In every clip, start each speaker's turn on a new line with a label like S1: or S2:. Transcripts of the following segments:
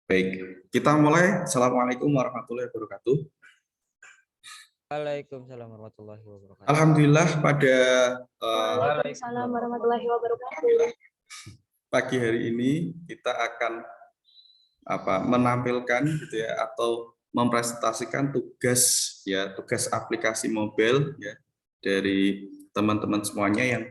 S1: Baik, kita mulai. Assalamualaikum warahmatullahi wabarakatuh.
S2: Waalaikumsalam warahmatullahi wabarakatuh.
S1: Alhamdulillah pada
S3: Waalaikumsalam warahmatullahi wabarakatuh.
S1: pagi hari ini kita akan menampilkan gitu ya, atau mempresentasikan tugas aplikasi mobile ya dari teman-teman semuanya yang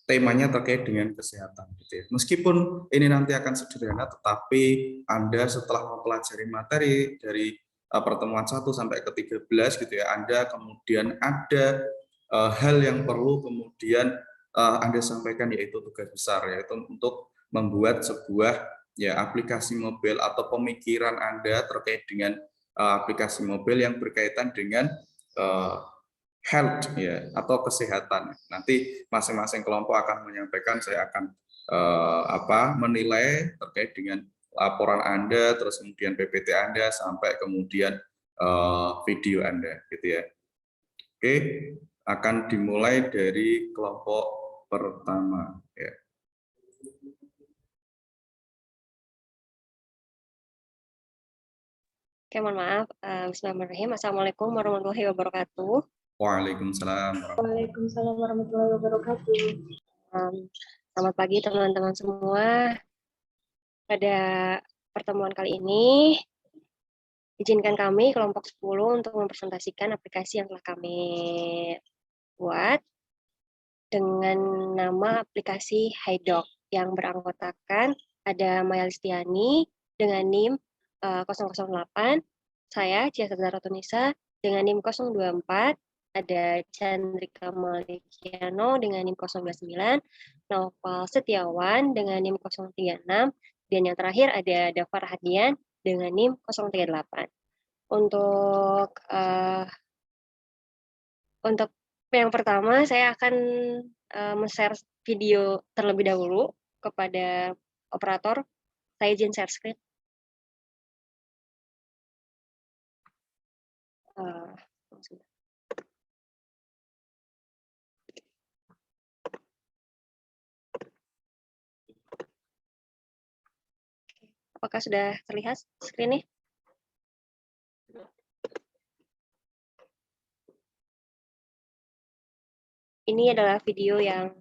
S1: temanya terkait dengan kesehatan gitu ya. Meskipun ini nanti akan sederhana, tetapi Anda setelah mempelajari materi dari pertemuan 1 sampai ke 13 gitu ya, Anda kemudian ada hal yang perlu kemudian Anda sampaikan, yaitu tugas besar, yaitu untuk membuat sebuah aplikasi mobile atau pemikiran Anda terkait dengan aplikasi mobile yang berkaitan dengan health ya, atau kesehatan. Nanti masing-masing kelompok akan menyampaikan, saya akan menilai terkait dengan laporan Anda, terus kemudian PPT Anda, sampai kemudian video Anda gitu ya. Oke, akan dimulai dari kelompok pertama ya.
S3: Oke, mohon maaf. Bismillahirrahmanirrahim. Assalamualaikum warahmatullahi wabarakatuh.
S1: Waalaikumsalam.
S3: Waalaikumsalam warahmatullahi wabarakatuh. Selamat pagi teman-teman semua. Pada pertemuan kali ini, izinkan kami kelompok 10 untuk mempresentasikan aplikasi yang telah kami buat dengan nama aplikasi HiDoc yang beranggotakan ada Maya Listiani dengan NIM 008, saya Cia Ratunisa dengan NIM 024, ada Chandrika Malikiano dengan NIM 029, Naufal Setiawan dengan NIM 036, dan yang terakhir ada Dafar Hadian dengan NIM 038. Untuk yang pertama, saya akan men-share video terlebih dahulu kepada operator. Saya izin share screen. Apakah sudah terlihat screen-nya? Ini adalah video yang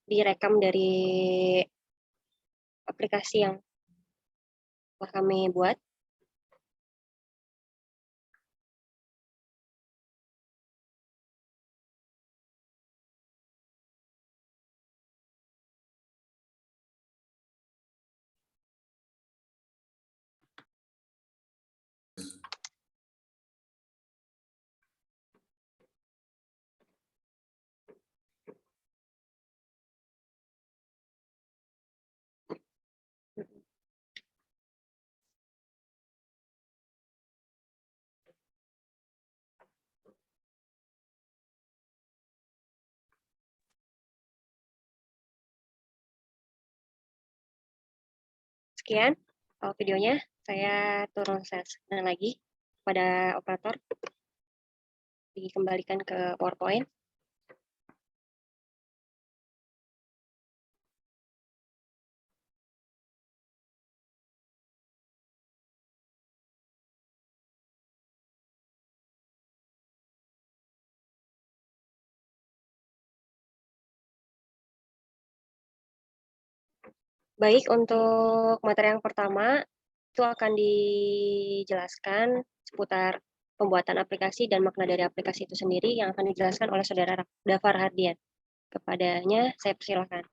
S3: direkam dari aplikasi yang telah kami buat. Sekian videonya, saya turun share screen lagi pada operator. Dikembalikan ke PowerPoint. Baik, untuk materi yang pertama, itu akan dijelaskan seputar pembuatan aplikasi dan makna dari aplikasi itu sendiri yang akan dijelaskan oleh Saudara Dafar Hardian. Kepadanya, saya persilakan.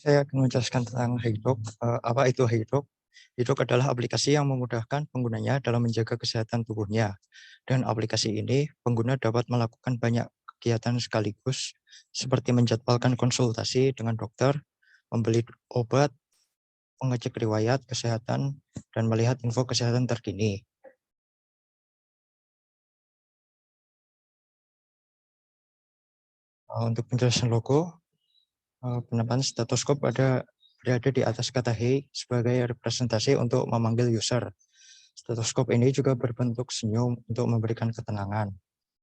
S2: Saya akan menjelaskan tentang HiDoc. Apa itu HiDoc? HiDoc adalah aplikasi yang memudahkan penggunanya dalam menjaga kesehatan tubuhnya. Dengan aplikasi ini, pengguna dapat melakukan banyak kegiatan sekaligus, seperti menjadwalkan konsultasi dengan dokter, membeli obat, mengecek riwayat kesehatan, dan melihat info kesehatan terkini. Untuk penjelasan logo, penampakan stetoskop berada di atas kata "Hey" sebagai representasi untuk memanggil user. Stetoskop ini juga berbentuk senyum untuk memberikan ketenangan.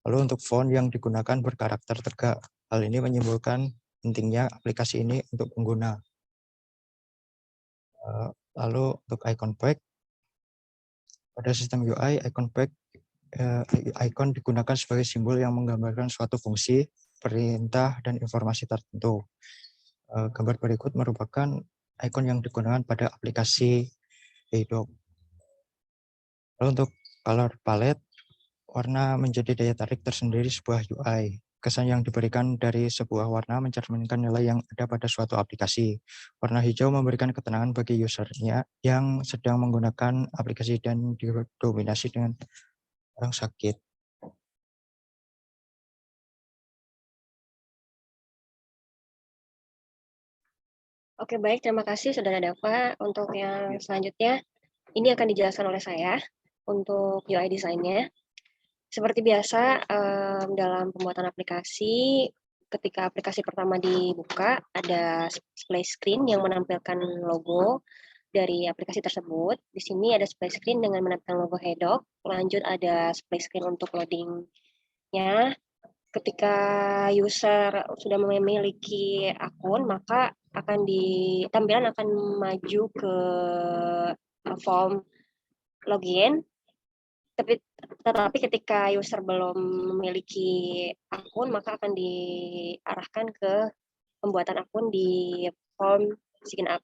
S2: Lalu untuk font yang digunakan berkarakter tegak. Hal ini menyimbolkan pentingnya aplikasi ini untuk pengguna. Lalu untuk icon pack, pada sistem UI, icon digunakan sebagai simbol yang menggambarkan suatu fungsi, perintah, dan informasi tertentu. Gambar berikut merupakan icon yang digunakan pada aplikasi HeyDoc. Lalu untuk color palette, warna menjadi daya tarik tersendiri sebuah UI. Kesan yang diberikan dari sebuah warna mencerminkan nilai yang ada pada suatu aplikasi. Warna hijau memberikan ketenangan bagi usernya yang sedang menggunakan aplikasi dan didominasi dengan orang sakit.
S3: Oke, baik. Terima kasih, Saudara Dava. Untuk yang selanjutnya, ini akan dijelaskan oleh saya untuk UI desainnya. Seperti biasa, dalam pembuatan aplikasi, ketika aplikasi pertama dibuka, ada splash screen yang menampilkan logo dari aplikasi tersebut. Di sini ada splash screen dengan menampilkan logo HeyDoc. Lanjut ada splash screen untuk loading-nya. Ketika user sudah memiliki akun, maka tampilan akan maju ke form login. Tetapi ketika user belum memiliki akun, maka akan diarahkan ke pembuatan akun di form sign up.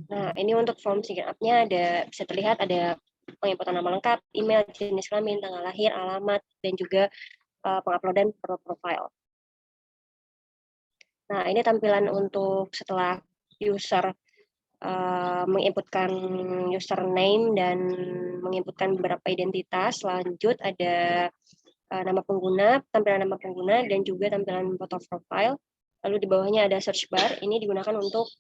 S3: Nah, ini untuk form sign up-nya bisa terlihat ada penginputan nama lengkap, email, jenis kelamin, tanggal lahir, alamat, dan juga penguploadan profile. Nah, ini tampilan untuk setelah user menginputkan username dan menginputkan beberapa identitas. Lanjut ada nama pengguna, tampilan nama pengguna, dan juga tampilan foto profile. Lalu di bawahnya ada search bar. Ini digunakan untuk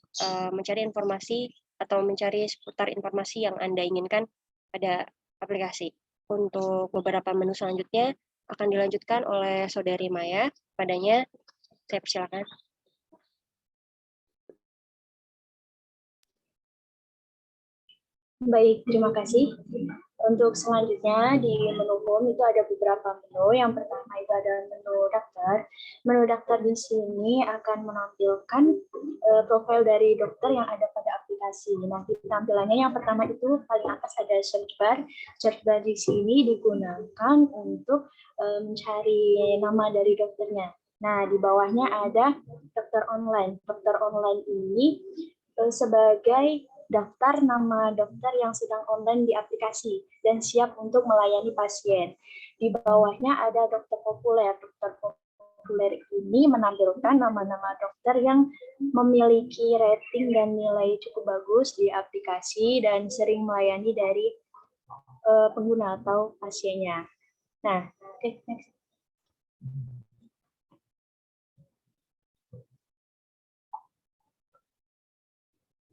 S3: mencari informasi atau mencari seputar informasi yang Anda inginkan pada aplikasi. Untuk beberapa menu selanjutnya akan dilanjutkan oleh Saudari Maya. Padanya, saya persilakan.
S4: Baik, terima kasih. Untuk selanjutnya di menu home itu ada beberapa menu. Yang pertama itu ada menu daftar. Menu daftar di sini akan menampilkan profil dari dokter yang ada pada aplikasi. Nah, tampilannya yang pertama itu paling atas ada search bar. Search bar di sini digunakan untuk mencari nama dari dokternya. Nah, di bawahnya ada dokter online. Dokter online ini sebagai daftar nama dokter yang sedang online di aplikasi dan siap untuk melayani pasien. Di bawahnya ada dokter populer. Dokter populer ini menampilkan nama-nama dokter yang memiliki rating dan nilai cukup bagus di aplikasi dan sering melayani dari pengguna atau pasiennya. Nah, oke, next.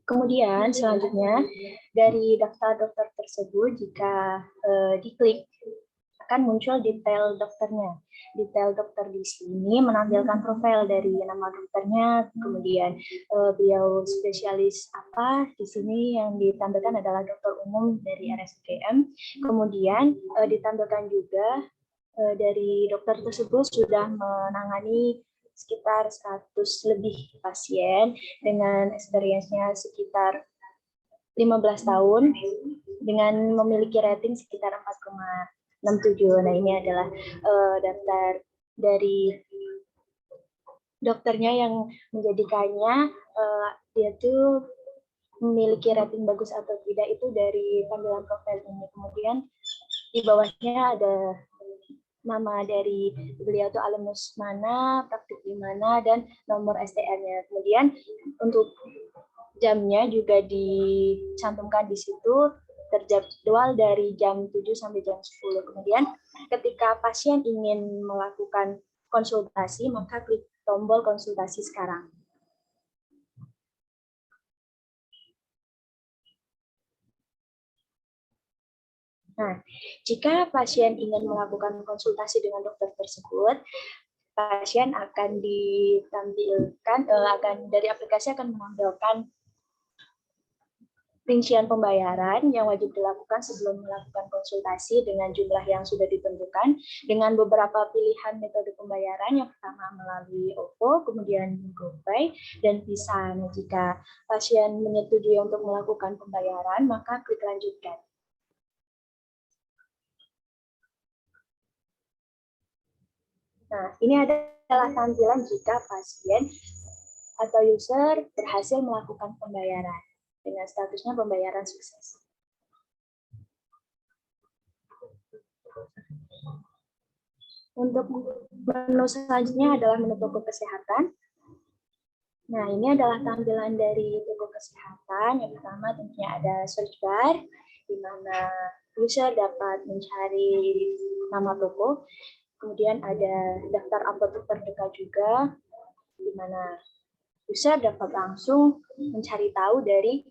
S4: Kemudian selanjutnya dari daftar dokter tersebut jika diklik akan muncul detail dokternya. Detail dokter di sini menampilkan profil dari nama dokternya, kemudian beliau spesialis apa. Di sini yang ditampilkan adalah dokter umum dari RSUGM. Kemudian ditampilkan juga dari dokter tersebut sudah menangani sekitar 100 lebih pasien dengan experience-nya sekitar 15 tahun dengan memiliki rating sekitar 4,67. Nah, ini adalah daftar dari dokternya yang menjadikannya dia tuh memiliki rating bagus atau tidak itu dari tampilan profil ini. Kemudian di bawahnya ada nama dari beliau itu alumnus mana, praktik di mana, dan nomor STR-nya. Kemudian untuk jamnya juga dicantumkan di situ, terjadwal dari jam 7 sampai jam 10. Kemudian ketika pasien ingin melakukan konsultasi, maka klik tombol konsultasi sekarang. Nah, jika pasien ingin melakukan konsultasi dengan dokter tersebut, pasien akan ditampilkan, dari aplikasi akan menampilkan rincian pembayaran yang wajib dilakukan sebelum melakukan konsultasi dengan jumlah yang sudah ditentukan dengan beberapa pilihan metode pembayaran. Yang pertama melalui OVO, kemudian GoPay, dan Visa. Nah, jika pasien menyetujui untuk melakukan pembayaran, maka klik lanjutkan. Nah, ini adalah tampilan jika pasien atau user berhasil melakukan pembayaran dengan statusnya pembayaran sukses. Untuk menu selanjutnya adalah menu toko kesehatan. Nah, ini adalah tampilan dari toko kesehatan. Yang pertama tentunya ada search bar, di mana user dapat mencari nama toko. Kemudian ada daftar apotek terdekat juga, di mana user dapat langsung mencari tahu dari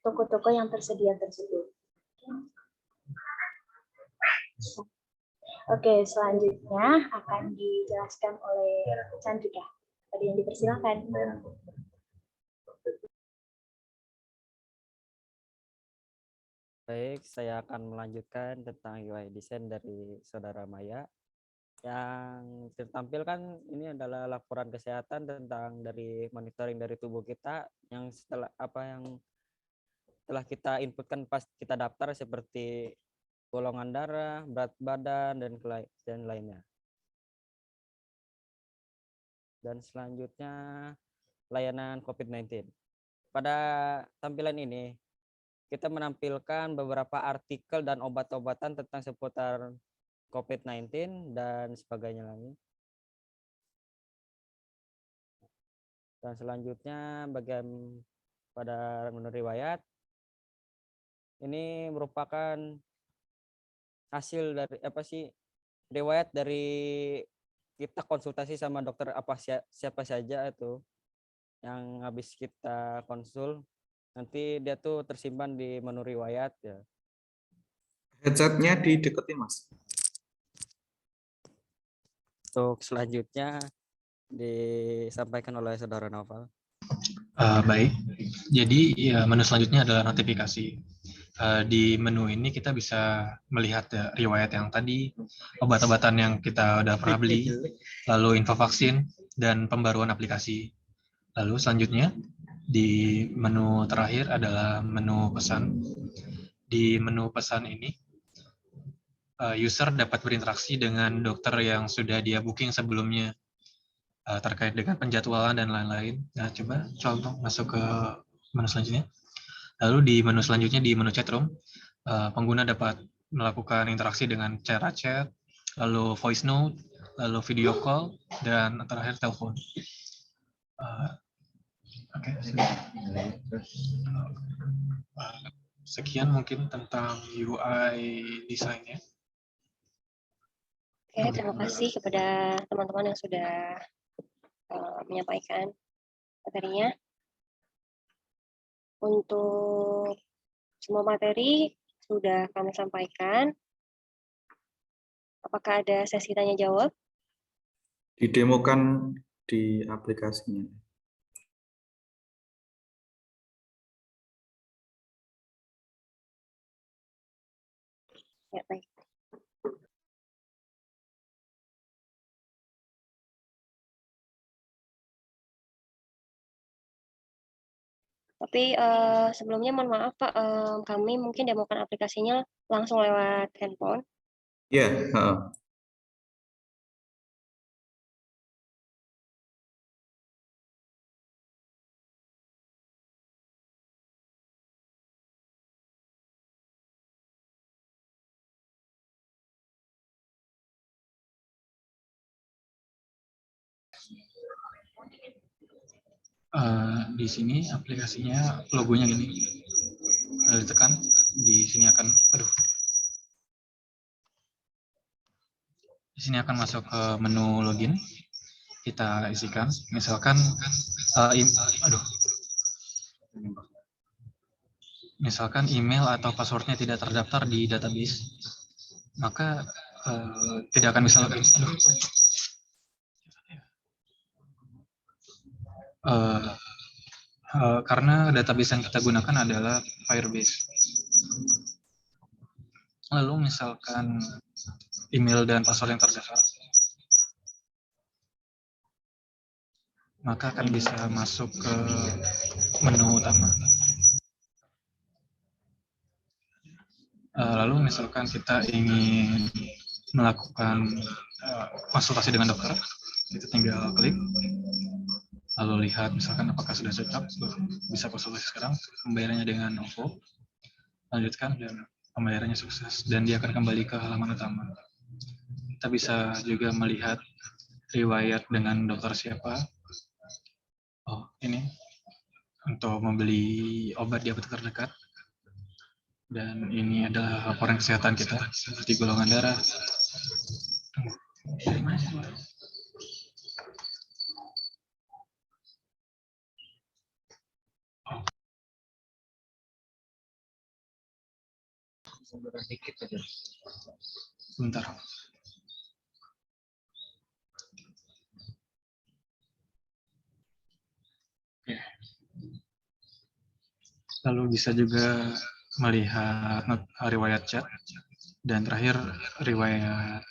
S4: toko-toko yang tersedia tersebut. Oke, selanjutnya akan dijelaskan oleh Chandrika. Ada yang dipersilakan.
S5: Baik, saya akan melanjutkan tentang UI design dari Saudara Maya. Yang tertampilkan ini adalah laporan kesehatan tentang dari monitoring dari tubuh kita yang telah kita inputkan pas kita daftar, seperti golongan darah, berat badan, dan lainnya. Dan selanjutnya layanan COVID-19. Pada tampilan ini kita menampilkan beberapa artikel dan obat-obatan tentang seputar COVID-19 dan sebagainya lagi. Dan selanjutnya bagian pada menu riwayat. Ini merupakan hasil dari riwayat dari kita konsultasi sama dokter siapa saja itu yang habis kita konsul. Nanti dia tuh tersimpan di menu riwayat ya.
S1: Headsetnya dideketin, Mas.
S5: Untuk selanjutnya disampaikan oleh Saudara Novel.
S6: Baik, jadi ya, menu selanjutnya adalah notifikasi. Di menu ini kita bisa melihat riwayat yang tadi, obat-obatan yang kita udah pernah beli, lalu info vaksin, dan pembaruan aplikasi. Lalu selanjutnya, di menu terakhir adalah menu pesan. Di menu pesan ini, user dapat berinteraksi dengan dokter yang sudah dia booking sebelumnya, terkait dengan penjadwalan dan lain-lain. Nah, coba contoh masuk ke menu selanjutnya. Lalu di menu selanjutnya, di menu chatroom, pengguna dapat melakukan interaksi dengan cara chat, lalu voice note, lalu video call, dan terakhir telepon. Oke, sekian mungkin tentang UI desainnya.
S3: Oke, terima kasih kepada teman-teman yang sudah menyampaikan materinya. Untuk semua materi sudah kami sampaikan. Apakah ada sesi tanya jawab?
S1: Didemokan di aplikasinya.
S3: Ya, baik. Tapi sebelumnya mohon maaf Pak, kami mungkin demokan aplikasinya langsung lewat handphone.
S1: Ya,
S6: Di sini aplikasinya logonya gini. Lalu ditekan, di sini akan, di sini akan masuk ke menu login. Kita isikan, misalkan, misalkan email atau passwordnya tidak terdaftar di database, maka tidak akan bisa login. karena database yang kita gunakan adalah Firebase. Lalu misalkan email dan password yang terdaftar, maka akan bisa masuk ke menu utama. Lalu misalkan kita ingin melakukan konsultasi dengan dokter, kita tinggal klik, lalu lihat misalkan apakah sudah cocok, bisa konsultasi sekarang, pembayarannya dengan OVO, lanjutkan dan pembayarannya sukses, dan dia akan kembali ke halaman utama. Kita bisa juga melihat riwayat dengan dokter siapa. Oh, ini untuk membeli obat di apotek terdekat. Dan ini adalah laporan kesehatan kita, seperti golongan darah. Dari mana sih? Oh. Sebentar. Oke. Lalu bisa juga melihat riwayat chat, dan terakhir riwayat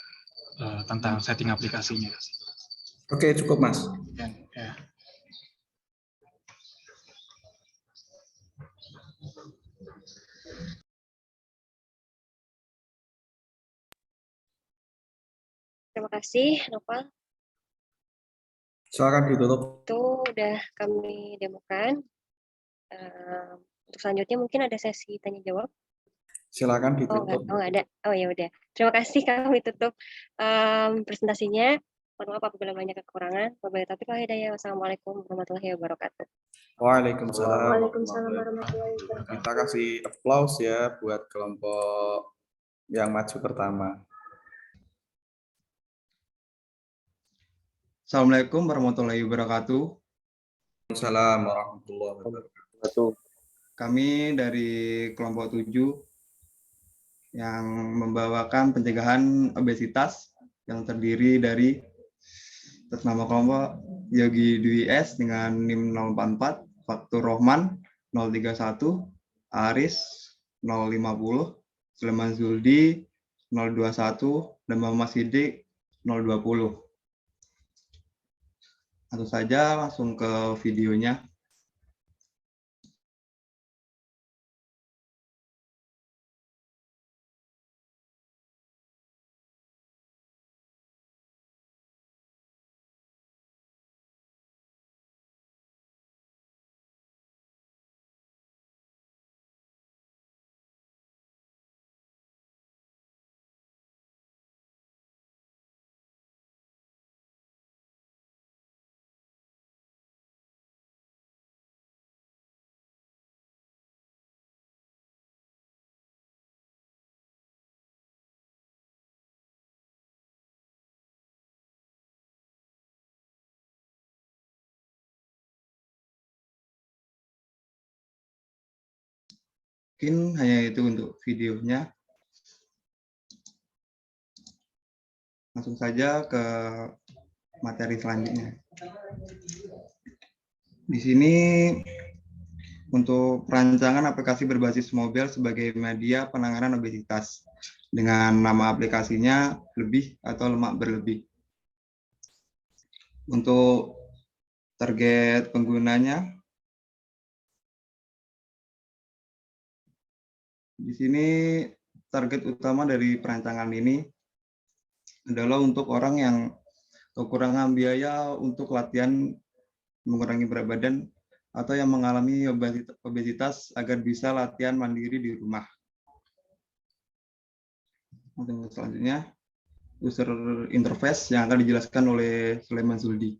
S6: tentang setting aplikasinya.
S1: Oke, cukup Mas.
S6: Dan, ya.
S3: Terima kasih, Nopal.
S1: Silakan ditutup.
S3: Itu udah kami demokan. Untuk selanjutnya mungkin ada sesi tanya jawab.
S1: Silakan
S3: Oh,
S1: ditutup.
S3: nggak ada. Oh ya udah. Terima kasih, kami tutup presentasinya. Mohon maaf apabila banyak kekurangan. Wabillahi taufiq wal hidayah. Wassalamualaikum warahmatullahi wabarakatuh.
S1: Waalaikumsalam.
S4: Waalaikumsalam warahmatullahi wabarakatuh.
S1: Kita kasih applause ya buat kelompok yang maju pertama.
S7: Assalamualaikum warahmatullahi wabarakatuh.
S1: Waalaikumsalam warahmatullahi wabarakatuh.
S7: Kami dari kelompok 7 yang membawakan pencegahan obesitas yang terdiri dari atas nama kelompok Yogi Dwi S dengan NIM 044, Faktur Rohman 031, Aris 050, Sulaiman Zuldi 021, dan Muhammad Sidik 020. Langsung saja langsung ke videonya. Mungkin hanya itu untuk videonya. Langsung saja ke materi selanjutnya. Di sini untuk perancangan aplikasi berbasis mobile sebagai media penanganan obesitas dengan nama aplikasinya lebih atau lemak berlebih. Untuk target penggunanya, di sini target utama dari perancangan ini adalah untuk orang yang kekurangan biaya untuk latihan mengurangi berat badan atau yang mengalami obesitas agar bisa latihan mandiri di rumah. Selanjutnya, user interface yang akan dijelaskan oleh Sulaiman Zuldi.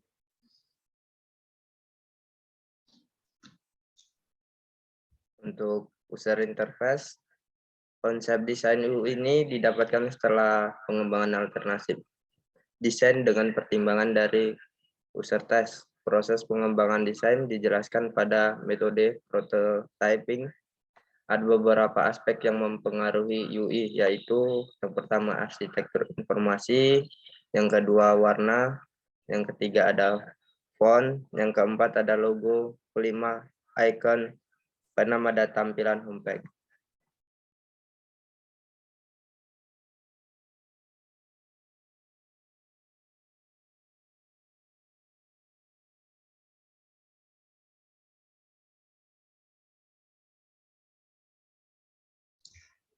S8: Untuk user interface, konsep desain UI ini didapatkan setelah pengembangan alternatif desain dengan pertimbangan dari user test. Proses pengembangan desain dijelaskan pada metode prototyping. Ada beberapa aspek yang mempengaruhi UI, yaitu yang pertama arsitektur informasi, yang kedua warna, yang ketiga ada font, yang keempat ada logo, kelima icon pada tampilan homepage.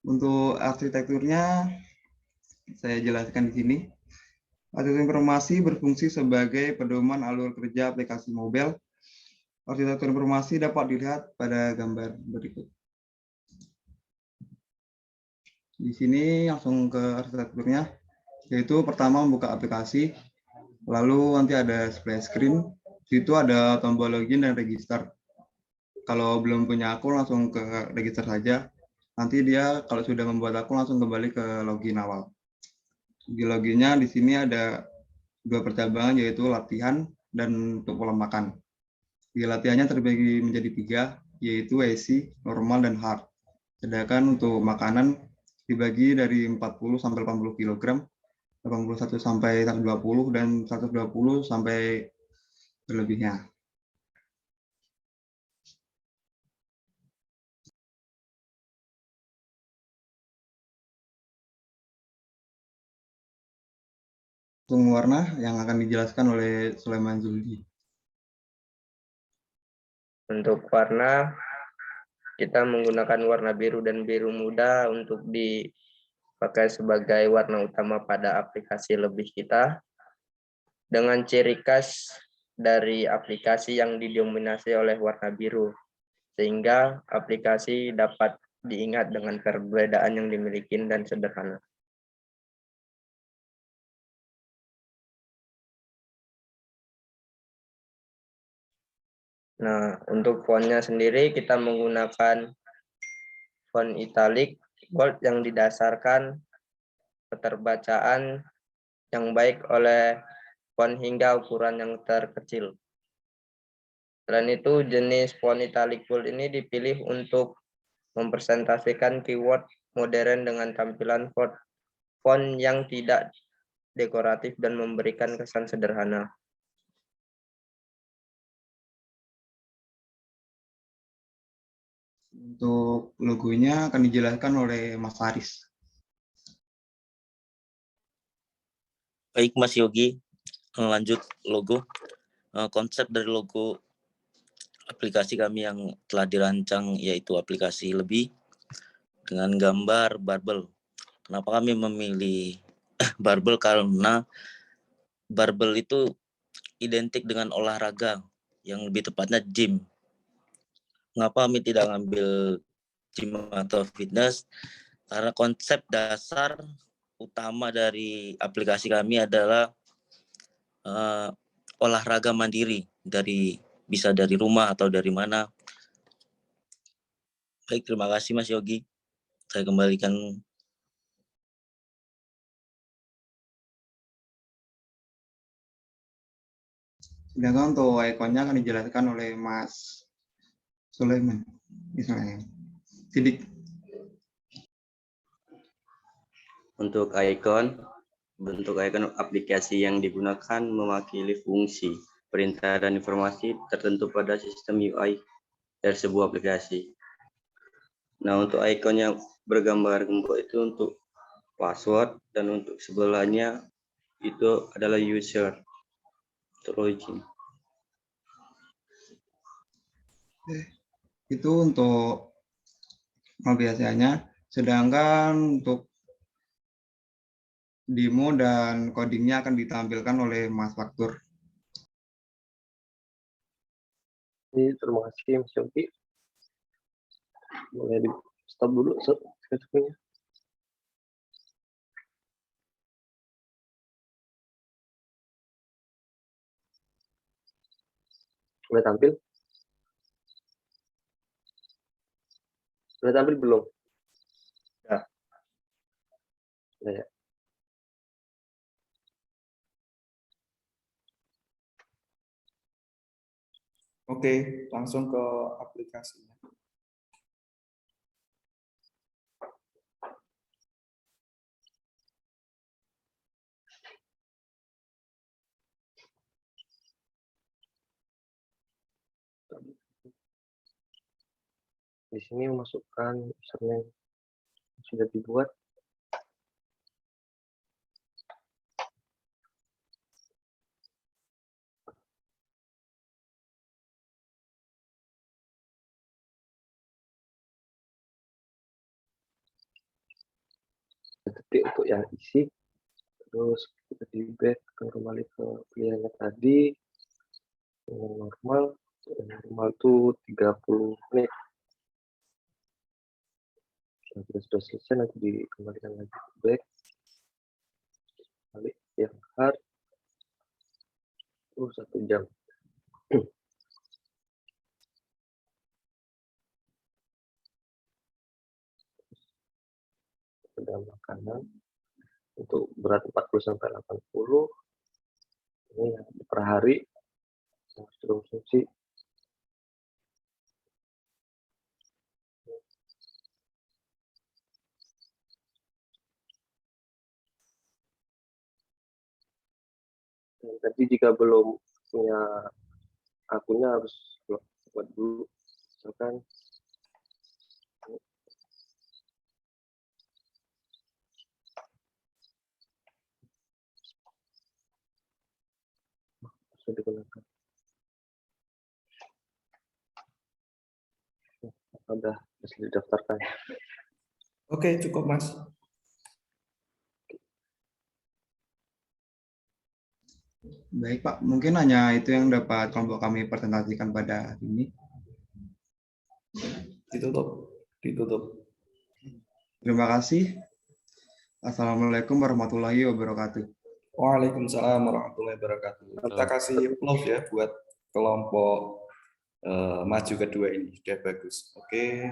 S7: Untuk arsitekturnya saya jelaskan di sini. Arsitektur informasi berfungsi sebagai pedoman alur kerja aplikasi mobile. Arsitektur informasi dapat dilihat pada gambar berikut. Di sini langsung ke arsitekturnya, yaitu pertama membuka aplikasi, lalu nanti ada splash screen, di situ ada tombol login dan register. Kalau belum punya akun langsung ke register saja. Nanti dia kalau sudah membuat akun langsung kembali ke login awal. Di loginnya di sini ada dua percabangan yaitu latihan dan untuk pola makan. Di latihannya terbagi menjadi 3, yaitu easy, normal, dan hard. Sedangkan untuk makanan dibagi dari 40 sampai 80 kg, 81 sampai 120, dan 120 sampai berlebihnya. Langsung warna yang akan dijelaskan oleh Sulaiman Zuldi.
S8: Untuk warna, kita menggunakan warna biru dan biru muda untuk dipakai sebagai warna utama pada aplikasi lebih kita. Dengan ciri khas dari aplikasi yang didominasi oleh warna biru, sehingga aplikasi dapat diingat dengan perbedaan yang dimiliki dan sederhana. Nah, untuk fontnya sendiri kita menggunakan font italic bold yang didasarkan keterbacaan yang baik oleh font hingga ukuran yang terkecil. Selain itu, jenis font italic bold ini dipilih untuk mempresentasikan keyword modern dengan tampilan font yang tidak dekoratif dan memberikan kesan sederhana.
S7: Untuk logonya akan dijelaskan oleh Mas Faris.
S9: Baik Mas Yogi, lanjut logo. Konsep dari logo aplikasi kami yang telah dirancang yaitu aplikasi lebih dengan gambar barbel. Kenapa kami memilih barbel? Karena barbel itu identik dengan olahraga, yang lebih tepatnya gym. Mengapa kami tidak ngambil gym atau fitness? Karena konsep dasar utama dari aplikasi kami adalah olahraga mandiri, bisa dari rumah atau dari mana. Baik, terima kasih Mas Yogi. Saya kembalikan.
S7: Sedangkan untuk ikonnya akan dijelaskan oleh Mas Sulaiman. Misalnya, Sidik.
S10: Untuk ikon, bentuk ikon aplikasi yang digunakan mewakili fungsi, perintah, dan informasi tertentu pada sistem UI dari sebuah aplikasi. Nah, untuk ikon yang bergambar gembok itu untuk password, dan untuk sebelahnya itu adalah user, untuk login.
S7: Itu untuk biasanya. Sedangkan untuk demo dan codingnya akan ditampilkan oleh Mas Faktur.
S11: Terima kasih Mas Yogi. Boleh di stop dulu screen-nya. Udah tampil? Udah tampil belum?
S8: Ya.
S11: Udah ya.
S1: Oke, langsung ke aplikasinya.
S11: di sini memasukkan username yang sudah dibuat. Detik untuk yang isi, terus kita di back kembali ke pilihannya tadi yang normal. Yang normal itu 30 menit. Kalau sudah selesai, nanti dikembalikan lagi ke back, balik yang hard, 1 jam. Ada makanan untuk berat 40-80, ini per hari yang harus dikonsumsi. Dan tadi jika belum punya akunnya harus buat dulu, misalkan bisa digunakan. Sudah didaftarkan.
S1: Oke, cukup Mas.
S7: Baik Pak, mungkin hanya itu yang dapat kelompok kami presentasikan pada hari ini.
S1: Ditutup.
S7: Terima kasih. Assalamualaikum warahmatullahi wabarakatuh.
S1: Waalaikumsalam warahmatullahi wabarakatuh. Kita kasih applause ya buat kelompok maju kedua ini, sudah bagus. Oke.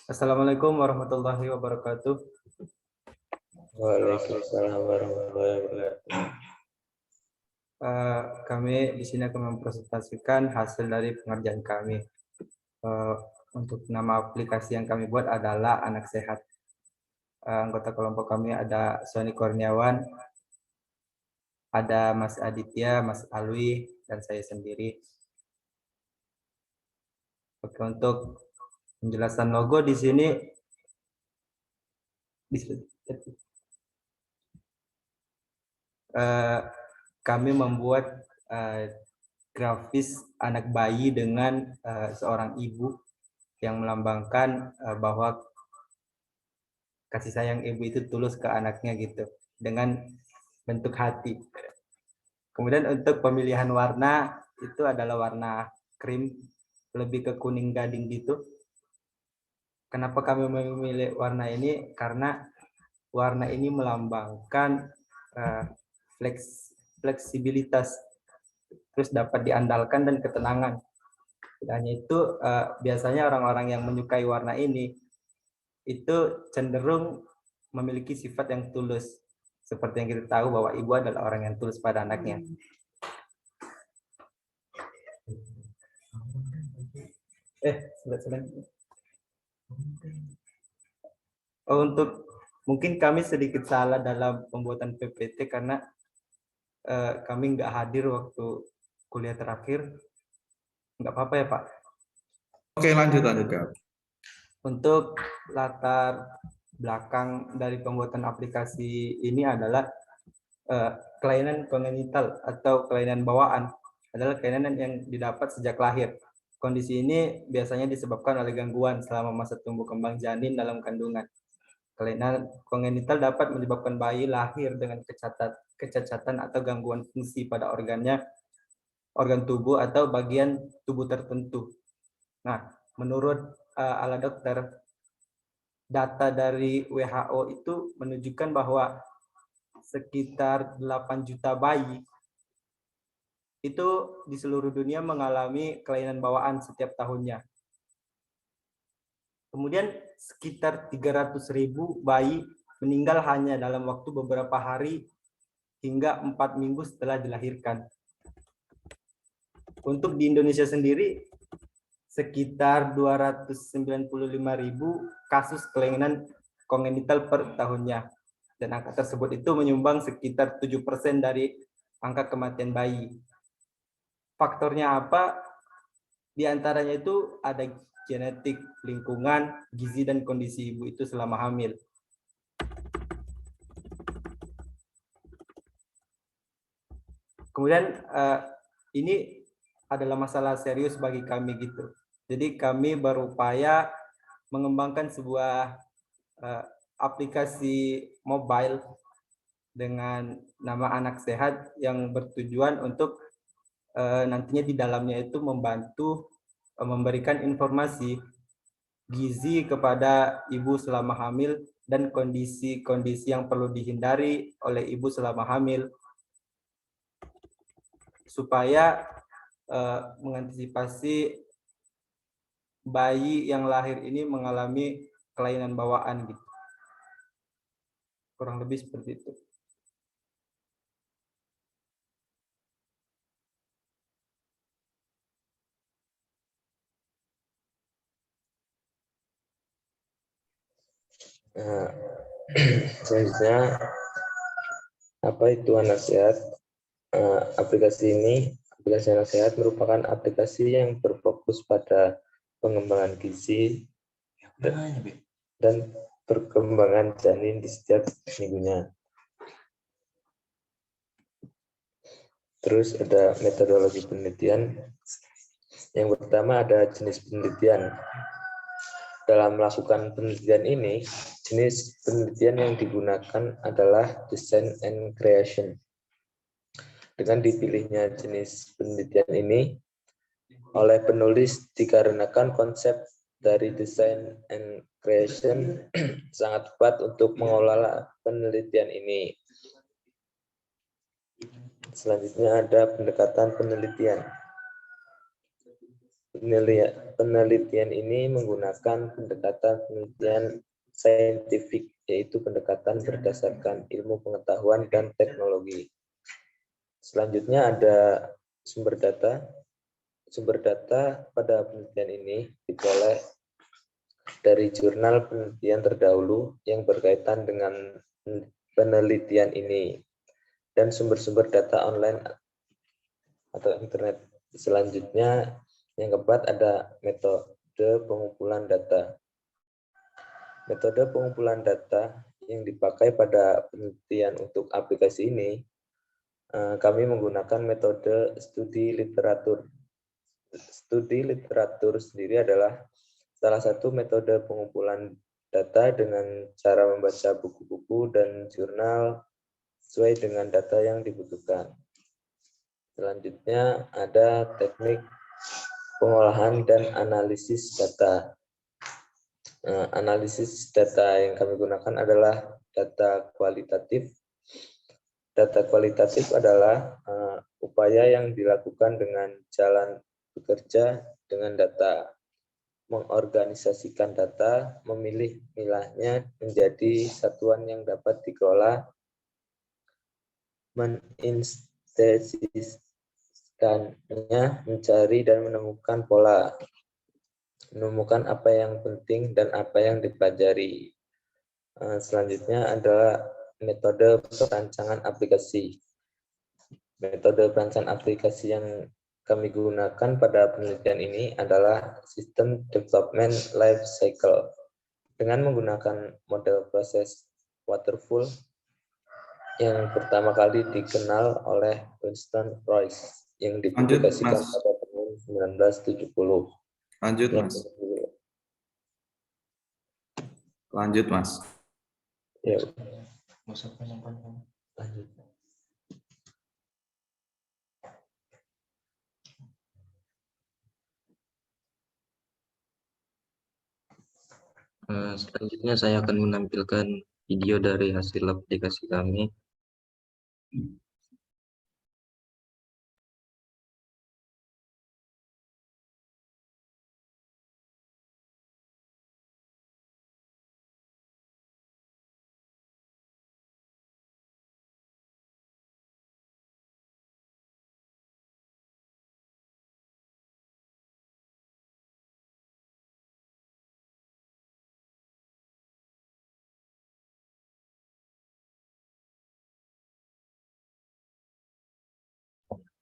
S5: Assalamualaikum warahmatullahi wabarakatuh.
S11: Waalaikumsalam warahmatullahi wabarakatuh.
S5: Kami di sini akan mempresentasikan hasil dari pengerjaan kami. Untuk nama aplikasi yang kami buat adalah Anak Sehat. Anggota kelompok kami ada Sony Kurniawan, ada Mas Aditya, Mas Alwi, dan saya sendiri. Oke, untuk penjelasan logo di sini kami membuat grafis anak bayi dengan seorang ibu yang melambangkan bahwa kasih sayang ibu itu tulus ke anaknya gitu, dengan bentuk hati. Kemudian untuk pemilihan warna itu adalah warna krim, lebih ke kuning gading gitu. Kenapa kami memilih warna ini? Karena warna ini melambangkan fleksibilitas, terus dapat diandalkan dan ketenangan. Hanya itu biasanya orang-orang yang menyukai warna ini itu cenderung memiliki sifat yang tulus. Seperti yang kita tahu bahwa ibu adalah orang yang tulus pada anaknya. Untuk mungkin kami sedikit salah dalam pembuatan PPT karena kami nggak hadir waktu kuliah terakhir. Nggak apa-apa ya Pak?
S1: Oke, lanjut Kak.
S5: Untuk latar belakang dari pembuatan aplikasi ini adalah kelainan kongenital atau kelainan bawaan, adalah kelainan yang didapat sejak lahir. Kondisi ini biasanya disebabkan oleh gangguan selama masa tumbuh kembang janin dalam kandungan. Kelainan kongenital dapat menyebabkan bayi lahir dengan kecacatan atau gangguan fungsi pada organnya, organ tubuh atau bagian tubuh tertentu. Nah, menurut ala dokter, data dari WHO itu menunjukkan bahwa sekitar 8 juta bayi itu di seluruh dunia mengalami kelainan bawaan setiap tahunnya. Kemudian sekitar 300.000 bayi meninggal hanya dalam waktu beberapa hari hingga 4 minggu setelah dilahirkan. Untuk di Indonesia sendiri, sekitar 295.000 kasus kelainan kongenital per tahunnya. Dan angka tersebut itu menyumbang sekitar 7% dari angka kematian bayi. Faktornya apa?
S12: Di antaranya itu ada genetik, lingkungan, gizi, dan kondisi ibu itu selama hamil. Kemudian ini adalah masalah serius bagi kami gitu. Jadi kami berupaya mengembangkan sebuah aplikasi mobile dengan nama Anak Sehat yang bertujuan untuk nantinya di dalamnya itu membantu memberikan informasi gizi kepada ibu selama hamil dan kondisi-kondisi yang perlu dihindari oleh ibu selama hamil supaya mengantisipasi bayi yang lahir ini mengalami kelainan bawaan gitu. Kurang lebih seperti itu.
S13: Selanjutnya, apa itu Anak Sehat? Aplikasi Anak Sehat merupakan aplikasi yang berfokus pada pengembangan gizi dan perkembangan janin di setiap minggunya. Terus ada metodologi penelitian. Yang pertama ada jenis penelitian. Dalam melakukan penelitian ini, jenis penelitian yang digunakan adalah design and creation. Dengan dipilihnya jenis penelitian ini oleh penulis dikarenakan konsep dari design and creation sangat tepat untuk mengelola penelitian ini. Selanjutnya ada pendekatan penelitian. Penelitian ini menggunakan pendekatan penelitian saintifik, yaitu pendekatan berdasarkan ilmu pengetahuan dan teknologi. Selanjutnya ada sumber data. Sumber data pada penelitian ini diperoleh dari jurnal penelitian terdahulu yang berkaitan dengan penelitian ini dan sumber-sumber data online atau internet. Selanjutnya yang keempat ada metode pengumpulan data. Metode pengumpulan data yang dipakai pada penelitian untuk aplikasi ini, kami menggunakan metode studi literatur. Studi literatur sendiri adalah salah satu metode pengumpulan data dengan cara membaca buku-buku dan jurnal sesuai dengan data yang dibutuhkan. Selanjutnya ada teknik pengolahan dan analisis data. Analisis data yang kami gunakan adalah data kualitatif. Data kualitatif adalah upaya yang dilakukan dengan jalan bekerja dengan data, mengorganisasikan data, memilahnya menjadi satuan yang dapat dikelola, mengintegrasikannya, mencari dan menemukan pola, menemukan apa yang penting dan apa yang dipelajari. Selanjutnya adalah metode perancangan aplikasi. Metode perancangan aplikasi yang kami gunakan pada penelitian ini adalah System Development Life Cycle. Dengan menggunakan model proses waterfall yang pertama kali dikenal oleh Winston Royce yang dipublikasikan pada tahun 1970.
S1: Lanjut, Mas. Lanjut, Mas.
S13: Ya.
S8: Selanjutnya saya akan menampilkan video dari hasil aplikasi kami.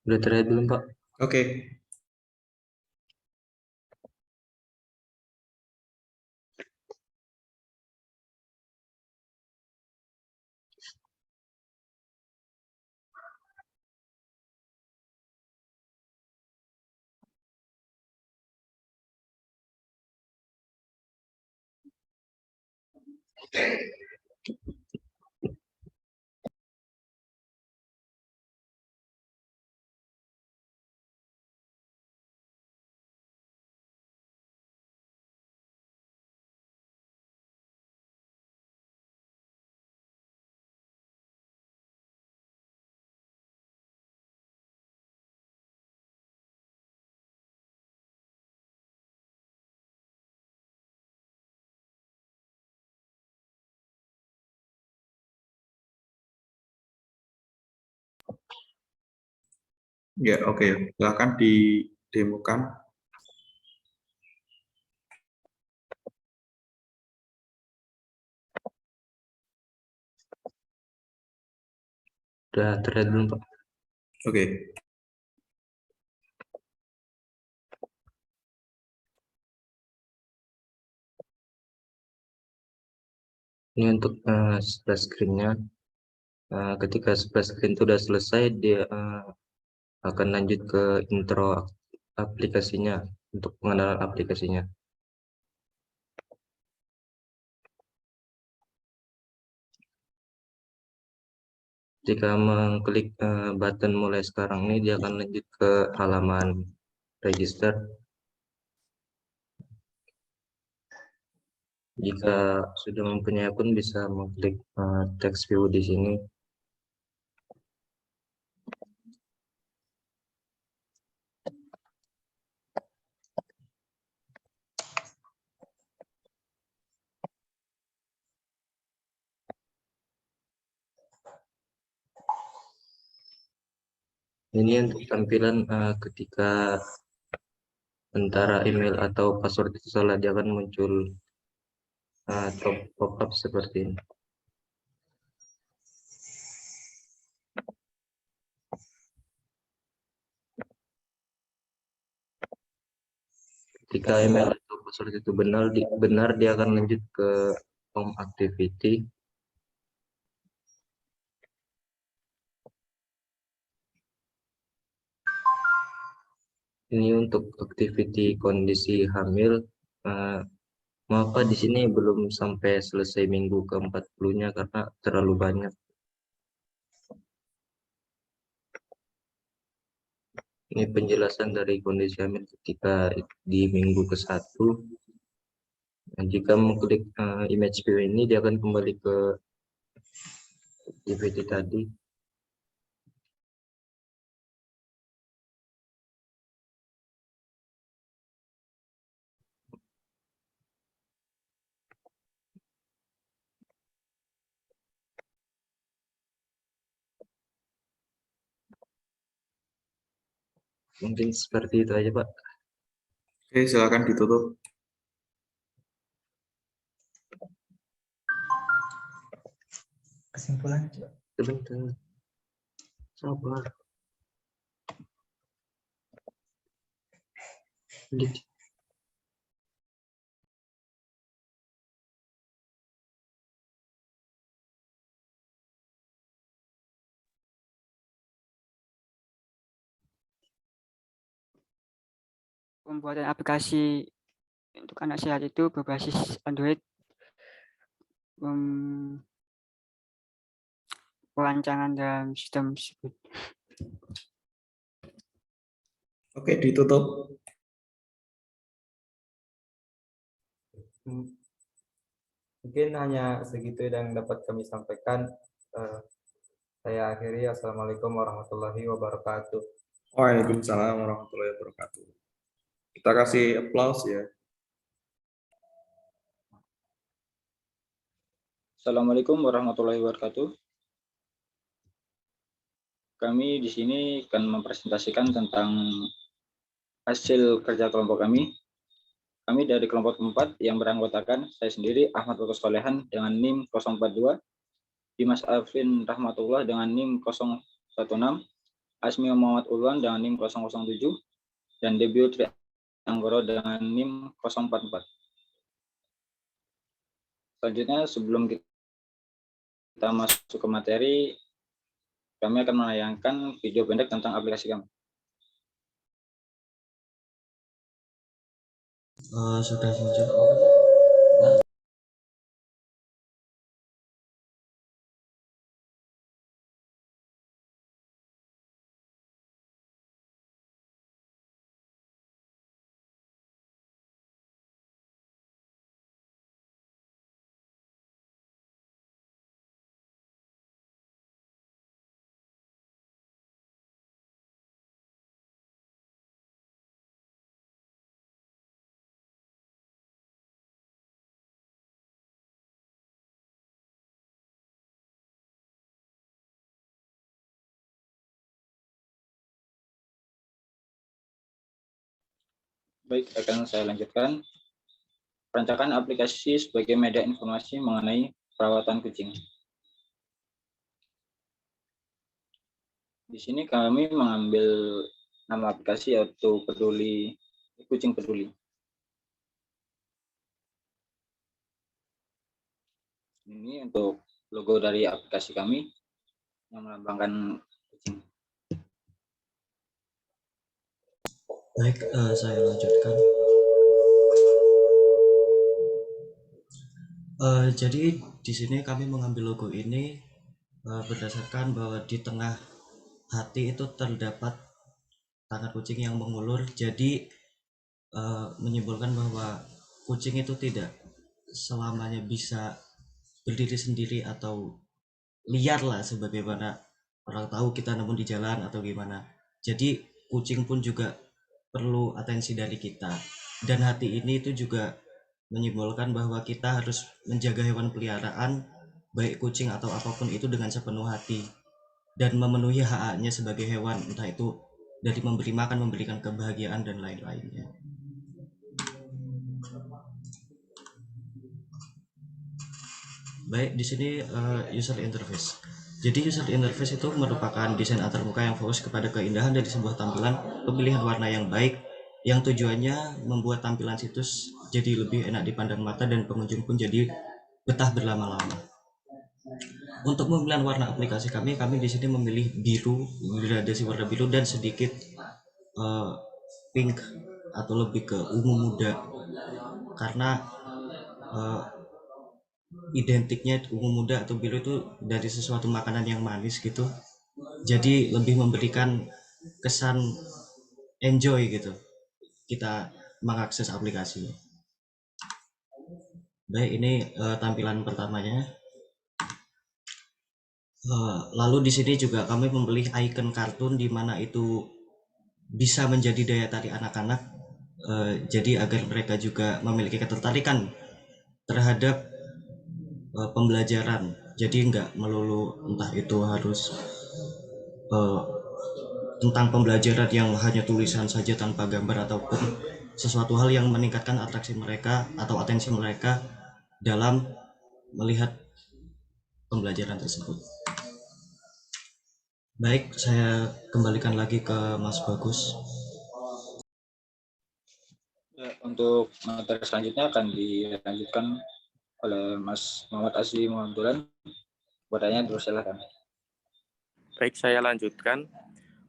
S8: Sudah terlihat belum, Pak?
S1: Oke. Ya, oke. Silakan didemokan.
S13: Udah terlihat belum, Pak?
S1: Oke.
S13: Ini untuk splash screen-nya. Ketika splash screen itu sudah selesai, dia akan lanjut ke intro aplikasinya untuk pengenalan aplikasinya. Jika mengklik button mulai sekarang ini, dia akan lanjut ke halaman register. Jika sudah mempunyai akun, bisa mengklik text view di sini. Ini untuk tampilan ketika antara email atau password itu salah, dia akan muncul pop-up seperti ini. Ketika email atau password itu benar, dia akan lanjut ke home activity. Ini untuk activity kondisi hamil. Mengapa di sini belum sampai selesai minggu ke-40-nya karena terlalu banyak. Ini penjelasan dari kondisi hamil ketika di minggu ke-1. Jika mengklik image view ini, dia akan kembali ke activity tadi. Mungkin seperti itu aja, Pak.
S1: Oke, silakan ditutup.
S13: Kesimpulan, sebentar. Sabar.
S14: Pembuatan aplikasi untuk anak sehat itu berbasis Android. Perancangan dalam sistem tersebut.
S1: Oke, ditutup.
S12: Mungkin hanya segitu yang dapat kami sampaikan. Saya akhiri. Assalamualaikum warahmatullahi wabarakatuh.
S1: Waalaikumsalam warahmatullahi wabarakatuh. Kita kasih applause ya.
S15: Assalamualaikum warahmatullahi wabarakatuh. Kami di sini akan mempresentasikan tentang hasil kerja kelompok kami. Kami dari kelompok 4 yang beranggotakan saya sendiri Ahmad Putus Solehan dengan NIM 042, Dimas Alvin Rahmatullah dengan NIM 016, Asmi Muhammad Ulwan dengan NIM 007, dan Debio Tri Anggoro dengan NIM 044. Selanjutnya, sebelum kita masuk ke materi, kami akan menayangkan video pendek tentang aplikasi kami.
S10: Sudah muncul.
S15: Baik, akan saya lanjutkan. Perancangan aplikasi sebagai media informasi mengenai perawatan kucing. Di sini kami mengambil nama aplikasi yaitu Kucing Peduli. Ini untuk logo dari aplikasi kami yang melambangkan kucing.
S16: Baik, saya lanjutkan. Jadi di sini kami mengambil logo ini berdasarkan bahwa di tengah hati itu terdapat tangan kucing yang mengulur, jadi menyimpulkan bahwa kucing itu tidak selamanya bisa berdiri sendiri atau liar lah, sebagaimana orang tahu kita namun di jalan atau gimana. Jadi kucing pun juga perlu atensi dari kita, dan hati ini itu juga menyimbolkan bahwa kita harus menjaga hewan peliharaan baik kucing atau apapun itu dengan sepenuh hati dan memenuhi hak-haknya sebagai hewan, entah itu dari memberi makan, memberikan kebahagiaan dan lain-lainnya. Baik, di sini user interface. Jadi user interface itu merupakan desain antarmuka yang fokus kepada keindahan dari sebuah tampilan, pemilihan warna yang baik, yang tujuannya membuat tampilan situs jadi lebih enak dipandang mata dan pengunjung pun jadi betah berlama-lama. Untuk pemilihan warna aplikasi kami di sini memilih biru, gradasi warna biru dan sedikit pink atau lebih ke ungu muda, karena identiknya ungu muda atau biru itu dari sesuatu makanan yang manis gitu, jadi lebih memberikan kesan enjoy gitu kita mengakses aplikasi. Baik, ini tampilan pertamanya. Lalu di sini juga kami memilih icon kartun di mana itu bisa menjadi daya tarik anak-anak, jadi agar mereka juga memiliki ketertarikan terhadap pembelajaran. Jadi nggak melulu entah itu harus tentang pembelajaran yang hanya tulisan saja tanpa gambar, ataupun sesuatu hal yang meningkatkan atraksi mereka atau atensi mereka dalam melihat pembelajaran tersebut. Baik, saya kembalikan lagi ke Mas Bagus.
S15: Ya, untuk materi selanjutnya akan dilanjutkan oleh Mas Muhammad Asli Muhammadulan. Buatannya terus silakan.
S17: Baik, saya lanjutkan.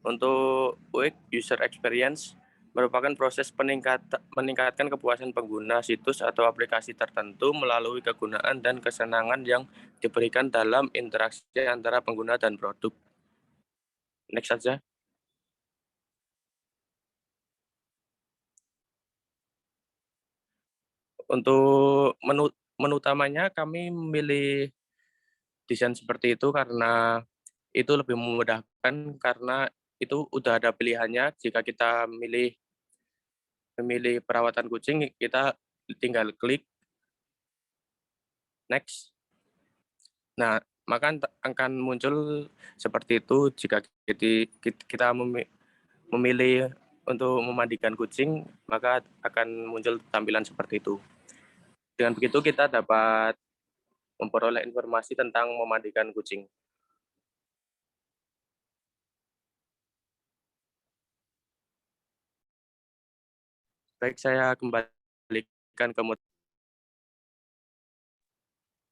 S17: Untuk UX User Experience merupakan proses meningkatkan kepuasan pengguna situs atau aplikasi tertentu melalui kegunaan dan kesenangan yang diberikan dalam interaksi antara pengguna dan produk. Next saja. Untuk menu utamanya kami memilih desain seperti itu karena itu lebih memudahkan, karena itu udah ada pilihannya. Jika kita memilih perawatan kucing, kita tinggal klik next. Nah, maka akan muncul seperti itu. Jika kita memilih untuk memandikan kucing, maka akan muncul tampilan seperti itu. Dengan begitu kita dapat memperoleh informasi tentang memandikan kucing. Baik, saya kembalikan ke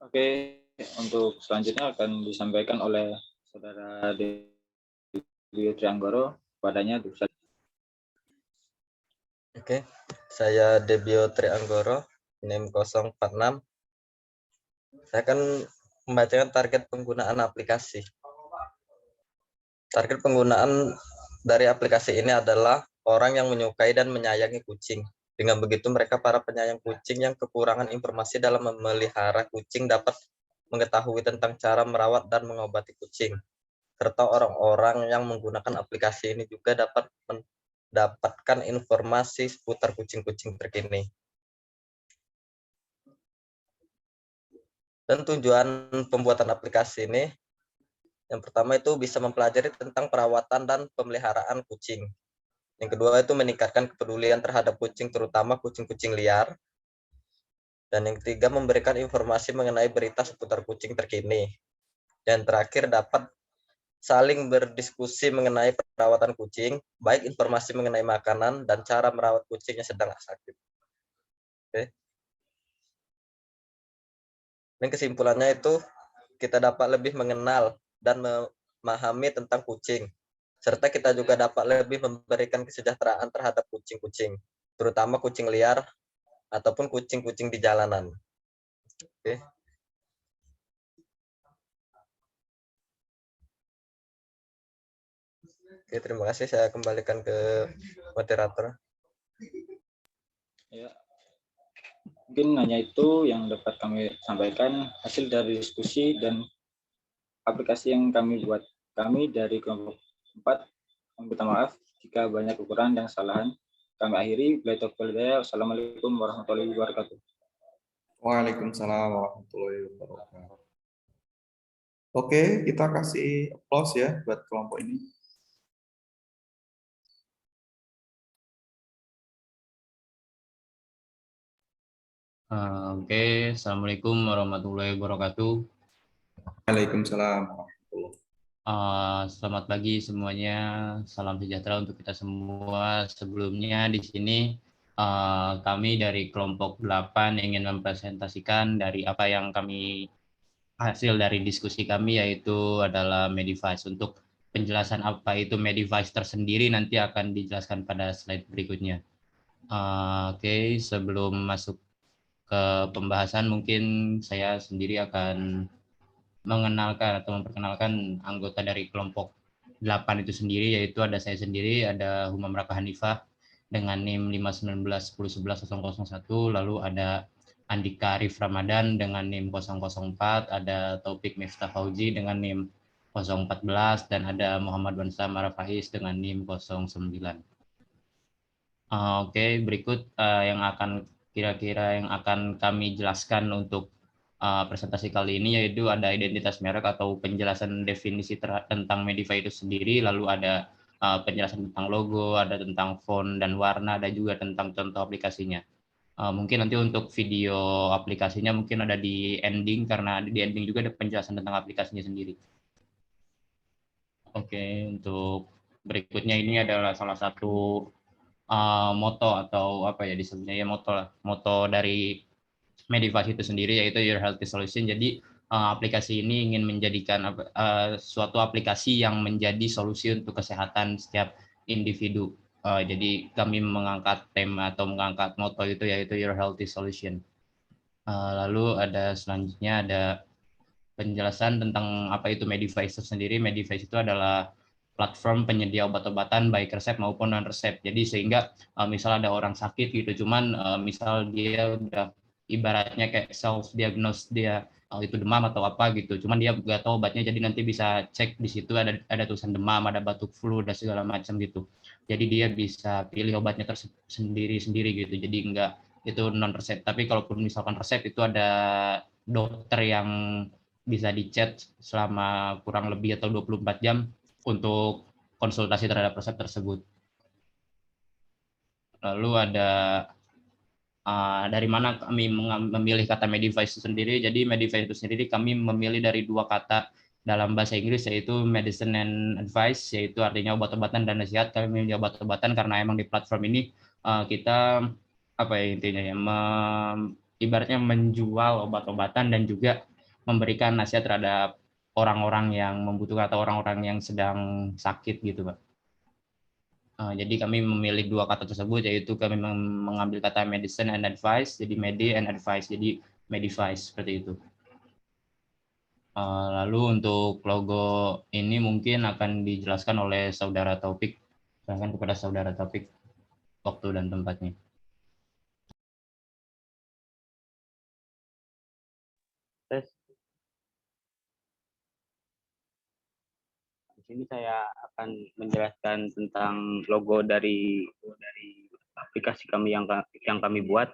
S15: Oke, untuk selanjutnya akan disampaikan oleh Saudara Debio Trianggoro. Padanya bisa.
S8: Oke, saya Debio Trianggoro, NIM 046. Saya akan membacakan target penggunaan aplikasi. Target penggunaan dari aplikasi ini adalah orang yang menyukai dan menyayangi kucing. Dengan begitu, mereka para penyayang kucing yang kekurangan informasi dalam memelihara kucing dapat mengetahui tentang cara merawat dan mengobati kucing. Serta orang-orang yang menggunakan aplikasi ini juga dapat mendapatkan informasi seputar kucing-kucing terkini. Dan tujuan pembuatan aplikasi ini, yang pertama itu bisa mempelajari tentang perawatan dan pemeliharaan kucing.
S18: Yang kedua itu meningkatkan kepedulian terhadap kucing, terutama kucing-kucing liar. Dan yang ketiga, memberikan informasi mengenai berita seputar kucing terkini. Dan terakhir, dapat saling berdiskusi mengenai perawatan kucing, baik informasi mengenai makanan dan cara merawat kucing yang sedang sakit. Oke. Dan kesimpulannya itu, kita dapat lebih mengenal dan memahami tentang kucing, serta kita juga dapat lebih memberikan kesejahteraan terhadap kucing-kucing, terutama kucing liar ataupun kucing-kucing di jalanan. Oke. Oke, terima kasih. Saya kembalikan ke moderator.
S15: Ya, mungkin hanya itu yang dapat kami sampaikan hasil dari diskusi dan aplikasi yang kami buat. Kami dari kelompok 4 minta maaf jika banyak kekurangan dan kesalahan. Kami akhiri. Wassalamualaikum warahmatullahi wabarakatuh.
S1: Waalaikumsalam warahmatullahi wabarakatuh. Oke, kita kasih applause ya buat kelompok ini.
S19: Oke, Assalamualaikum warahmatullahi wabarakatuh.
S1: Waalaikumsalam.
S19: Selamat pagi semuanya, salam sejahtera untuk kita semua. Sebelumnya di sini kami dari kelompok 8 ingin mempresentasikan dari apa yang kami hasil dari diskusi kami, yaitu adalah Medivice. Untuk penjelasan apa itu Medivice tersendiri nanti akan dijelaskan pada slide berikutnya. Oke, sebelum masuk ke pembahasan, mungkin saya sendiri akan mengenalkan atau memperkenalkan anggota dari kelompok 8 itu sendiri, yaitu ada saya sendiri, ada Humam Raka Hanifah dengan NIM 51910110001, lalu ada Andika Arif Ramadan dengan NIM 004, ada Taufik Miftah Fauzi dengan NIM 014, dan ada Muhammad Wansa Marafahis dengan NIM 09. Oke, berikut yang akan kami jelaskan untuk presentasi kali ini, yaitu ada identitas merek atau penjelasan definisi tentang Medify itu sendiri, lalu ada penjelasan tentang logo, ada tentang font dan warna, ada juga tentang contoh aplikasinya. Mungkin nanti untuk video aplikasinya mungkin ada di ending, karena di ending juga ada penjelasan tentang aplikasinya sendiri. Oke, untuk berikutnya ini adalah salah satu moto atau apa ya disebutnya ya, moto dari Medivice itu sendiri, yaitu Your Healthy Solution. Jadi aplikasi ini ingin menjadikan suatu aplikasi yang menjadi solusi untuk kesehatan setiap individu. Jadi kami mengangkat tema atau mengangkat moto itu, yaitu Your Healthy Solution. Lalu ada selanjutnya ada penjelasan tentang apa itu Medivice itu sendiri. Medivice itu adalah platform penyedia obat-obatan baik resep maupun non resep. Jadi sehingga misal ada orang sakit gitu, cuman misal dia udah ibaratnya kayak self diagnose, dia itu demam atau apa gitu, cuman dia nggak tahu obatnya, jadi nanti bisa cek di situ ada tulisan demam, ada batuk flu dan segala macam gitu. Jadi dia bisa pilih obatnya sendiri gitu. Jadi nggak itu non resep. Tapi kalaupun misalkan resep itu ada dokter yang bisa di-chat selama kurang lebih atau 24 jam untuk konsultasi terhadap resep tersebut. Lalu ada dari mana kami memilih kata Medivice itu sendiri. Jadi Medivice itu sendiri kami memilih dari dua kata dalam bahasa Inggris, yaitu medicine and advice, yaitu artinya obat-obatan dan nasihat. Kami memilih obat-obatan karena emang di platform ini kita apa ya intinya ya, ibaratnya menjual obat-obatan dan juga memberikan nasihat terhadap orang-orang yang membutuhkan atau orang-orang yang sedang sakit gitu, Pak. Jadi kami memilih dua kata tersebut, yaitu kami mengambil kata medicine and advice, jadi medi and advice, jadi Medivice seperti itu. Lalu untuk logo ini mungkin akan dijelaskan oleh Saudara Taufik. Silakan kepada Saudara Taufik waktu dan tempatnya.
S20: Di sini saya akan menjelaskan tentang logo dari aplikasi kami yang kami buat.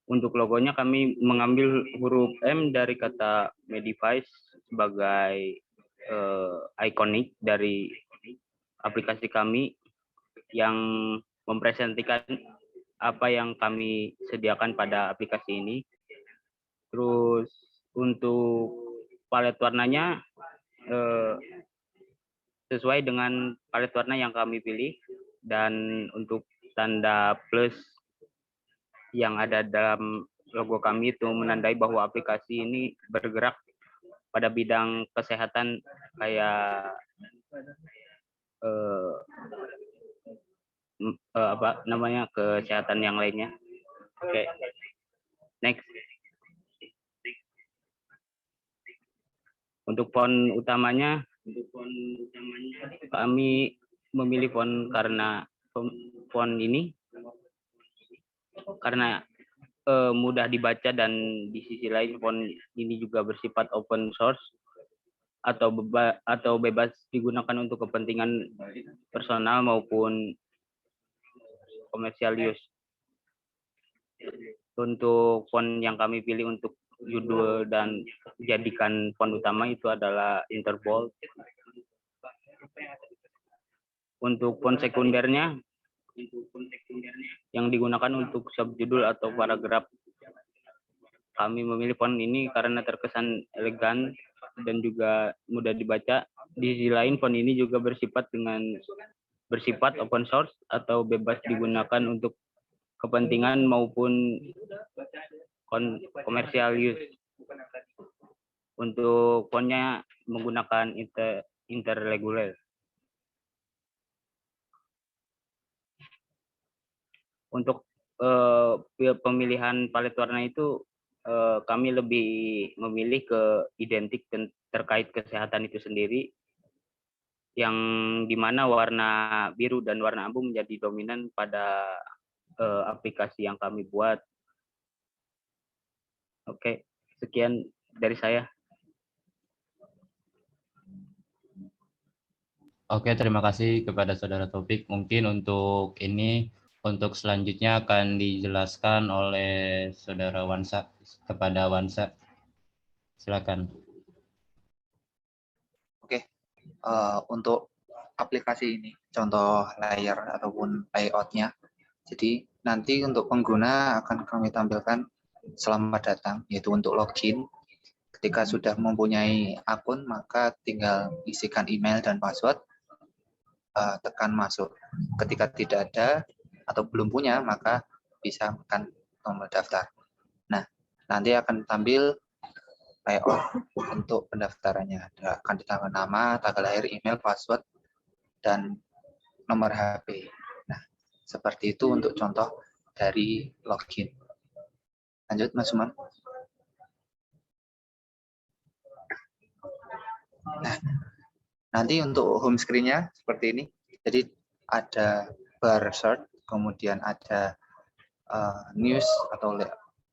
S20: Untuk logonya kami mengambil huruf M dari kata Medivice sebagai ikonik dari aplikasi kami. yang mempresentasikan apa yang kami sediakan pada aplikasi ini. Terus untuk palet warnanya sesuai dengan palet warna yang kami pilih, dan untuk tanda plus yang ada dalam logo kami itu menandai bahwa aplikasi ini bergerak pada bidang kesehatan kayak apa namanya, kesehatan yang lainnya. Oke, next. Untuk font utamanya kami memilih font karena font ini karena mudah dibaca, dan di sisi lain font ini juga bersifat open source atau bebas digunakan untuk kepentingan personal maupun komersial use. Untuk font yang kami pilih untuk judul dan jadikan font utama itu adalah Interbold. Untuk font sekundernya yang digunakan untuk subjudul atau paragraf, kami memilih font ini karena terkesan elegan dan juga mudah dibaca. Di sisi lain, font ini juga bersifat open source atau bebas digunakan untuk kepentingan maupun komersial use. Untuk fontnya menggunakan interlegular. Untuk pemilihan palet warna itu kami lebih memilih ke identik dan terkait kesehatan itu sendiri, yang dimana warna biru dan warna abu menjadi dominan pada aplikasi yang kami buat. Oke, sekian dari saya.
S19: Oke, terima kasih kepada Saudara Taufik. Mungkin untuk selanjutnya akan dijelaskan oleh Saudara Wansa kepada Wansa. Silakan.
S21: Oke, untuk aplikasi ini, contoh layer ataupun layout-nya. Jadi nanti untuk pengguna akan kami tampilkan selamat datang, yaitu untuk login. Ketika sudah mempunyai akun, maka tinggal isikan email dan password, tekan masuk. Ketika tidak ada atau belum punya, maka bisa tekan tombol daftar. Nah, nanti akan tampil layout untuk pendaftarannya. Akan ditambah nama, tanggal lahir, email, password, dan nomor HP. Nah, seperti itu untuk contoh dari login. Lanjut, Mas Umam. Nah, nanti untuk home screen-nya seperti ini. Jadi ada bar search, kemudian ada news atau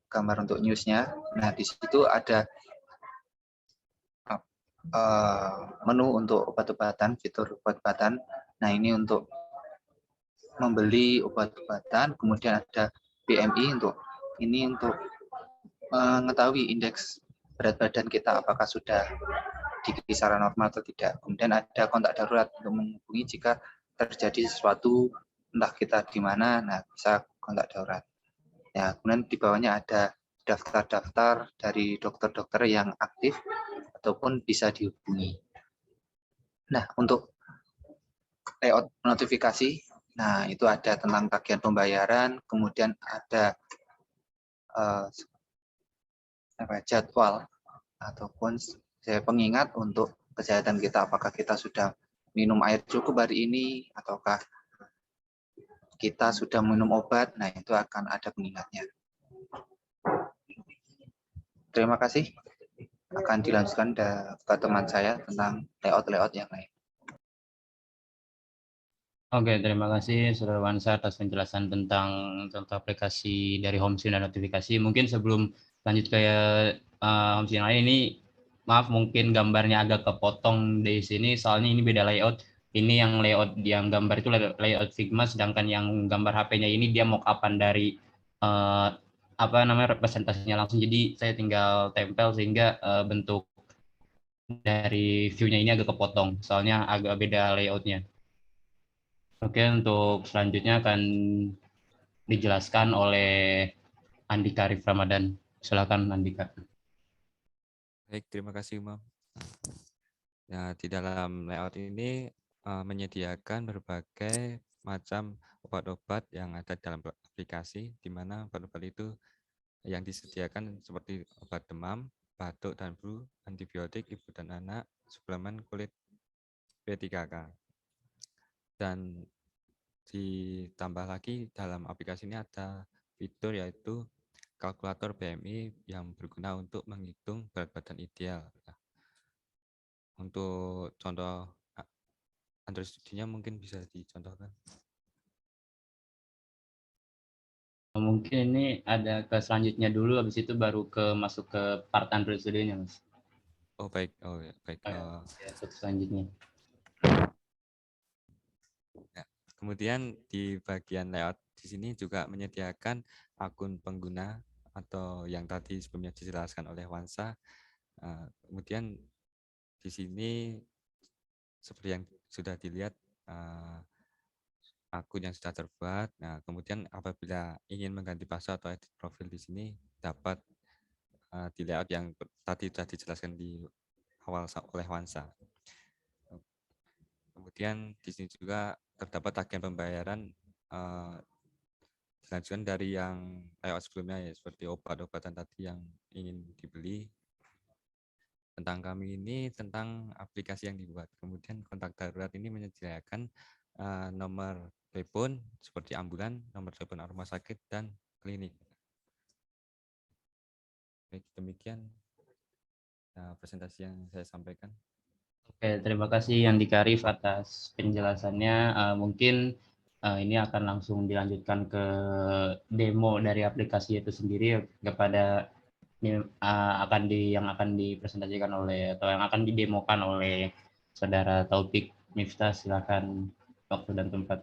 S21: gambar untuk news-nya. Nah, di situ ada menu untuk obat-obatan, fitur obat-obatan. Nah, ini untuk membeli obat-obatan, kemudian ada BMI untuk mengetahui indeks berat badan kita apakah sudah di kisaran normal atau tidak. Kemudian ada kontak darurat untuk menghubungi jika terjadi sesuatu, entah kita di mana, nah bisa kontak darurat. Ya, kemudian di bawahnya ada daftar-daftar dari dokter-dokter yang aktif ataupun bisa dihubungi. Nah, untuk layout notifikasi, nah itu ada tentang tagihan pembayaran, kemudian ada jadwal ataupun pengingat untuk kesehatan kita, apakah kita sudah minum air cukup hari ini ataukah kita sudah minum obat. Nah, itu akan ada pengingatnya. Terima kasih. Akan dilanjutkan ke teman saya tentang layout-layout yang lain.
S19: Oke, terima kasih Saudara Wansa atas penjelasan tentang contoh aplikasi dari home screen dan notifikasi. Mungkin sebelum lanjut ke home screen lain, ini maaf mungkin gambarnya agak kepotong di sini, soalnya ini beda layout. Ini yang layout yang gambar itu layout Figma, sedangkan yang gambar HP-nya ini dia mock-up-an dari representasinya langsung. Jadi saya tinggal tempel sehingga bentuk dari view-nya ini agak kepotong, soalnya agak beda layout-nya. Oke, untuk selanjutnya akan dijelaskan oleh Andika Arif Ramadan. Silakan Andika.
S2: Baik, terima kasih, Imam. Nah, di dalam layout ini menyediakan berbagai macam obat-obat yang ada dalam aplikasi, di mana obat-obat itu yang disediakan seperti obat demam, batuk dan flu, antibiotik ibu dan anak, suplemen kulit B3K. Dan ditambah lagi dalam aplikasi ini ada fitur yaitu kalkulator BMI yang berguna untuk menghitung berat badan ideal. Untuk contoh Android Studio-nya mungkin bisa dicontohkan.
S19: Mungkin ini ada ke selanjutnya dulu, habis itu baru masuk ke part Android Studio-nya, Mas.
S2: Oh baik, baik.
S19: Selanjutnya.
S2: Ya. Kemudian di bagian layout di sini juga menyediakan akun pengguna atau yang tadi sebelumnya dijelaskan oleh Wansa. Kemudian di sini seperti yang sudah dilihat akun yang sudah terbuat. Nah, kemudian apabila ingin mengganti password atau edit profil di sini dapat di layout yang tadi sudah dijelaskan di awal oleh Wansa. Kemudian di sini juga terdapat agen pembayaran dilanjutkan dari yang layout sebelumnya ya, seperti obat-obatan tadi yang ingin dibeli. Tentang kami ini tentang aplikasi yang dibuat. Kemudian kontak darurat ini menyediakan nomor telepon seperti ambulan, nomor telepon rumah sakit dan klinik. Baik, demikian presentasi yang saya sampaikan.
S19: Oke, terima kasih Andika Arif atas penjelasannya. Mungkin ini akan langsung dilanjutkan ke demo dari aplikasi itu sendiri kepada yang akan dipresentasikan oleh atau yang akan didemokan oleh Saudara Taufik Miftah. Silakan waktu dan tempat.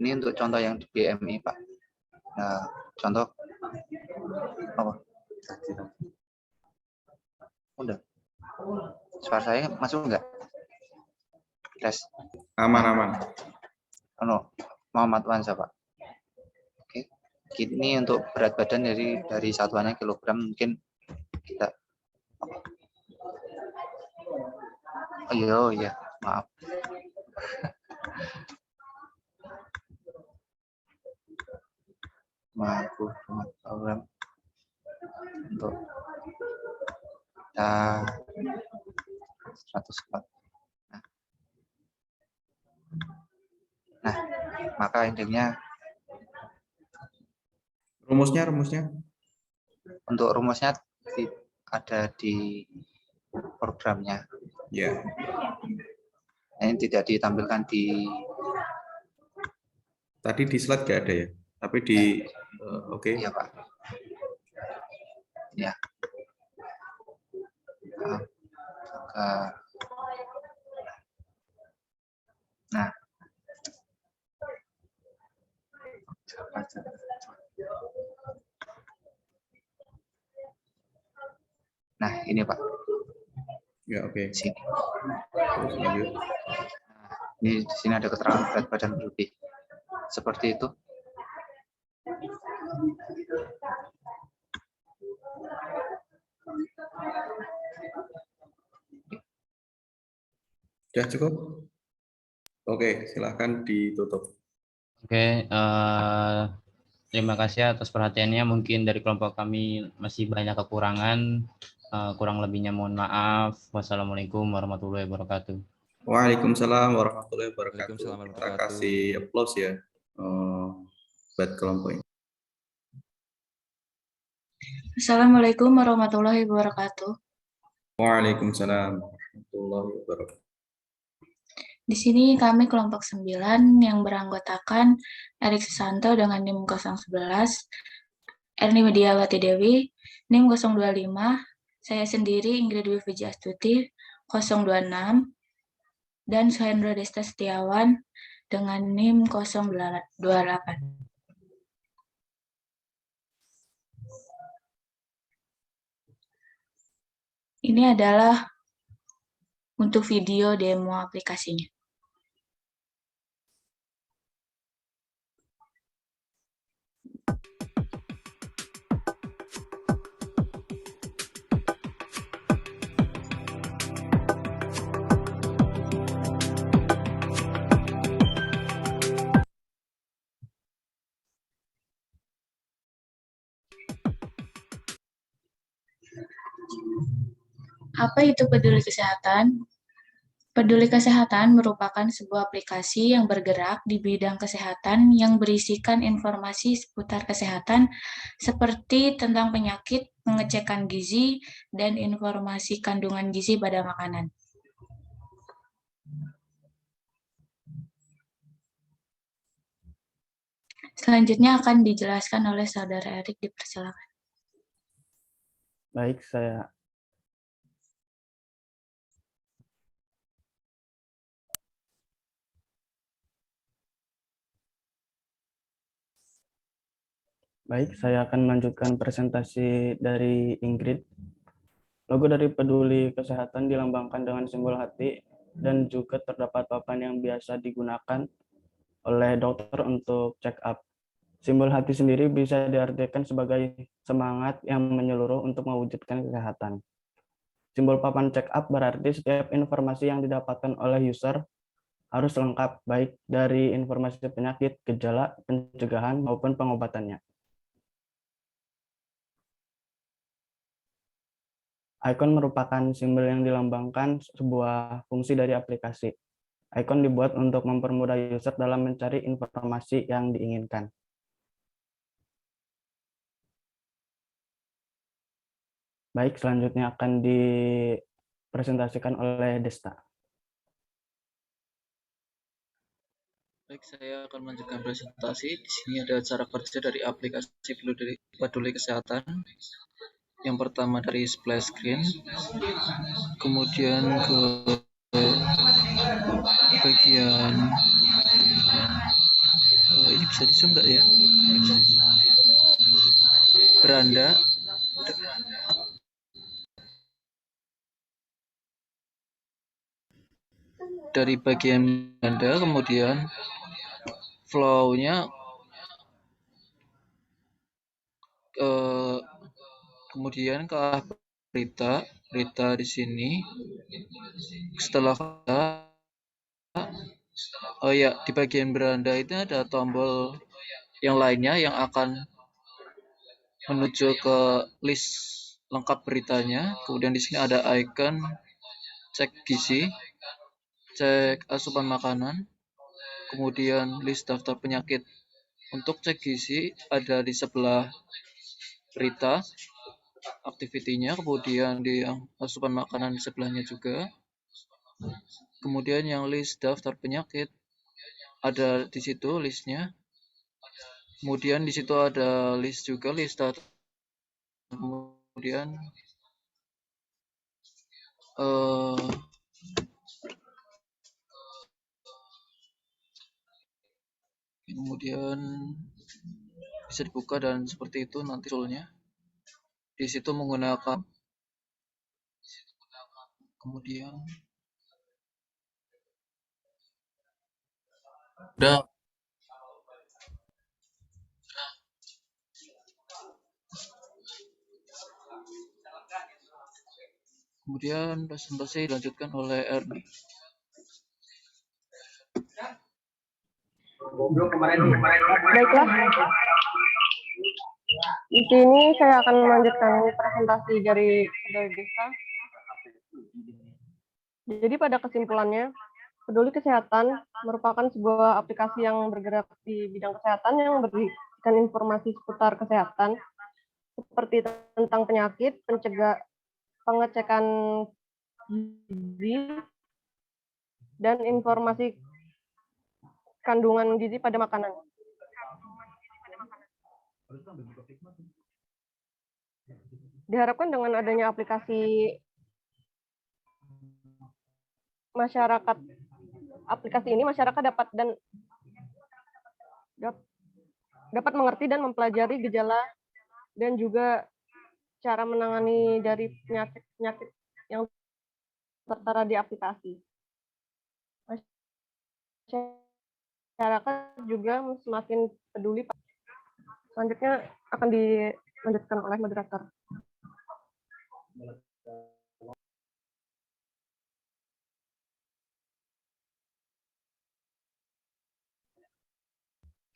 S21: Ini untuk contoh yang di BMI, Pak. Nah, contoh apa? Udah. Suara saya masuk enggak? Tes.
S1: Aman.
S21: Muhammad Wansa, Pak. Oke. Ini untuk berat badan dari satuannya kilogram, mungkin kita iya, maaf. Program untuk 104. Nah, maka intinya
S1: rumusnya
S21: untuk rumusnya ada di programnya.
S1: Ya.
S21: Ini tidak ditampilkan di
S1: tadi di slide nggak ada ya, tapi di oke.
S21: Iya, Pak. Ya. Nah. Nah, ini Pak.
S1: Ya, oke.
S21: Sini.
S1: Terus lanjut.
S21: Ini di sini ada keterangan berat badan berlebih. Seperti itu.
S1: Sudah cukup? Oke, silahkan ditutup.
S19: Oke, terima kasih atas perhatiannya. Mungkin dari kelompok kami masih banyak kekurangan. Kurang lebihnya mohon maaf. Wassalamualaikum warahmatullahi wabarakatuh.
S1: Waalaikumsalam warahmatullahi wabarakatuh. Kita kasih applause ya buat kelompok ini.
S4: Assalamualaikum warahmatullahi wabarakatuh.
S1: Waalaikumsalam. warahmatullahi wabarakatuh.
S6: Di sini kami kelompok 9 yang beranggotakan Erik Susanto dengan NIM 011, Erni Mediawati Dewi, NIM 025, saya sendiri Ingrid Dwi Astuti 026, dan Suhendra Desta Setiawan dengan NIM 028. Ini adalah untuk video demo aplikasinya. Apa itu Peduli Kesehatan? Peduli Kesehatan merupakan sebuah aplikasi yang bergerak di bidang kesehatan yang berisikan informasi seputar kesehatan seperti tentang penyakit, pengecekan gizi, dan informasi kandungan gizi pada makanan. Selanjutnya akan dijelaskan oleh Saudara Erik, dipersilakan.
S5: Baik, saya akan melanjutkan presentasi dari Ingrid. Logo dari Peduli Kesehatan dilambangkan dengan simbol hati dan juga terdapat papan yang biasa digunakan oleh dokter untuk check up. Simbol hati sendiri bisa diartikan sebagai semangat yang menyeluruh untuk mewujudkan kesehatan. Simbol papan check up berarti setiap informasi yang didapatkan oleh user harus lengkap, baik dari informasi penyakit, gejala, pencegahan, maupun pengobatannya. Icon merupakan simbol yang dilambangkan sebuah fungsi dari aplikasi. Icon dibuat untuk mempermudah user dalam mencari informasi yang diinginkan. Baik, selanjutnya akan dipresentasikan oleh Desta.
S22: Baik, saya akan melanjutkan presentasi. Di sini ada cara kerja dari aplikasi Peduli Kesehatan. Yang pertama dari splash screen, kemudian ke bagian ini bisa di zoom nggak ya? Beranda. Dari bagian beranda, kemudian flow-nya kemudian ke berita di sini. Setelah di bagian beranda itu ada tombol yang lainnya yang akan menuju ke list lengkap beritanya. Kemudian di sini ada icon cek gizi, cek asupan makanan, kemudian list daftar penyakit. Untuk cek gizi ada di sebelah berita aktivitinya, kemudian di asupan makanan di sebelahnya juga. Kemudian yang list daftar penyakit ada di situ listnya. Kemudian di situ ada list juga list daftar. Kemudian bisa dibuka dan seperti itu nanti toolnya. Di situ menggunakan kemudian presentasi dilanjutkan oleh Erni.
S3: Baiklah, di sini saya akan melanjutkan presentasi dari Desta. Jadi pada kesimpulannya, Peduli Kesehatan merupakan sebuah aplikasi yang bergerak di bidang kesehatan yang berisikan informasi seputar kesehatan, seperti tentang penyakit, pengecekan
S7: gizi dan informasi kandungan gizi pada makanan. Diharapkan dengan adanya aplikasi ini masyarakat dapat mengerti dan mempelajari gejala dan juga cara menangani dari penyakit yang tertera di aplikasi. Masyarakat juga semakin peduli. Selanjutnya akan dilanjutkan oleh moderator.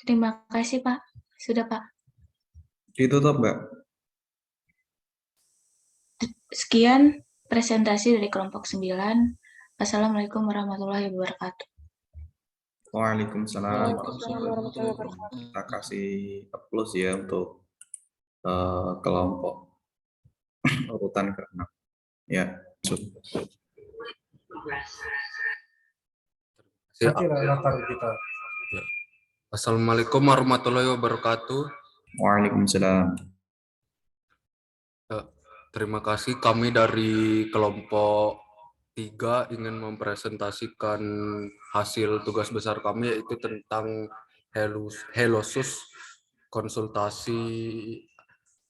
S6: Terima kasih, Pak. Sudah, Pak.
S1: Ditutup, Mbak.
S6: Sekian presentasi dari kelompok 9. Assalamualaikum warahmatullahi wabarakatuh.
S1: Waalaikumsalam
S7: Waalaikumsalam warahmatullahi wabarakatuh.
S1: Kita kasih plus ya untuk kelompok urutan ke-6. Ya.
S9: Assalamualaikum warahmatullahi wabarakatuh.
S1: Waalaikumsalam.
S9: Terima kasih, kami dari kelompok 3 ingin mempresentasikan hasil tugas besar kami, yaitu tentang Hellosus konsultasi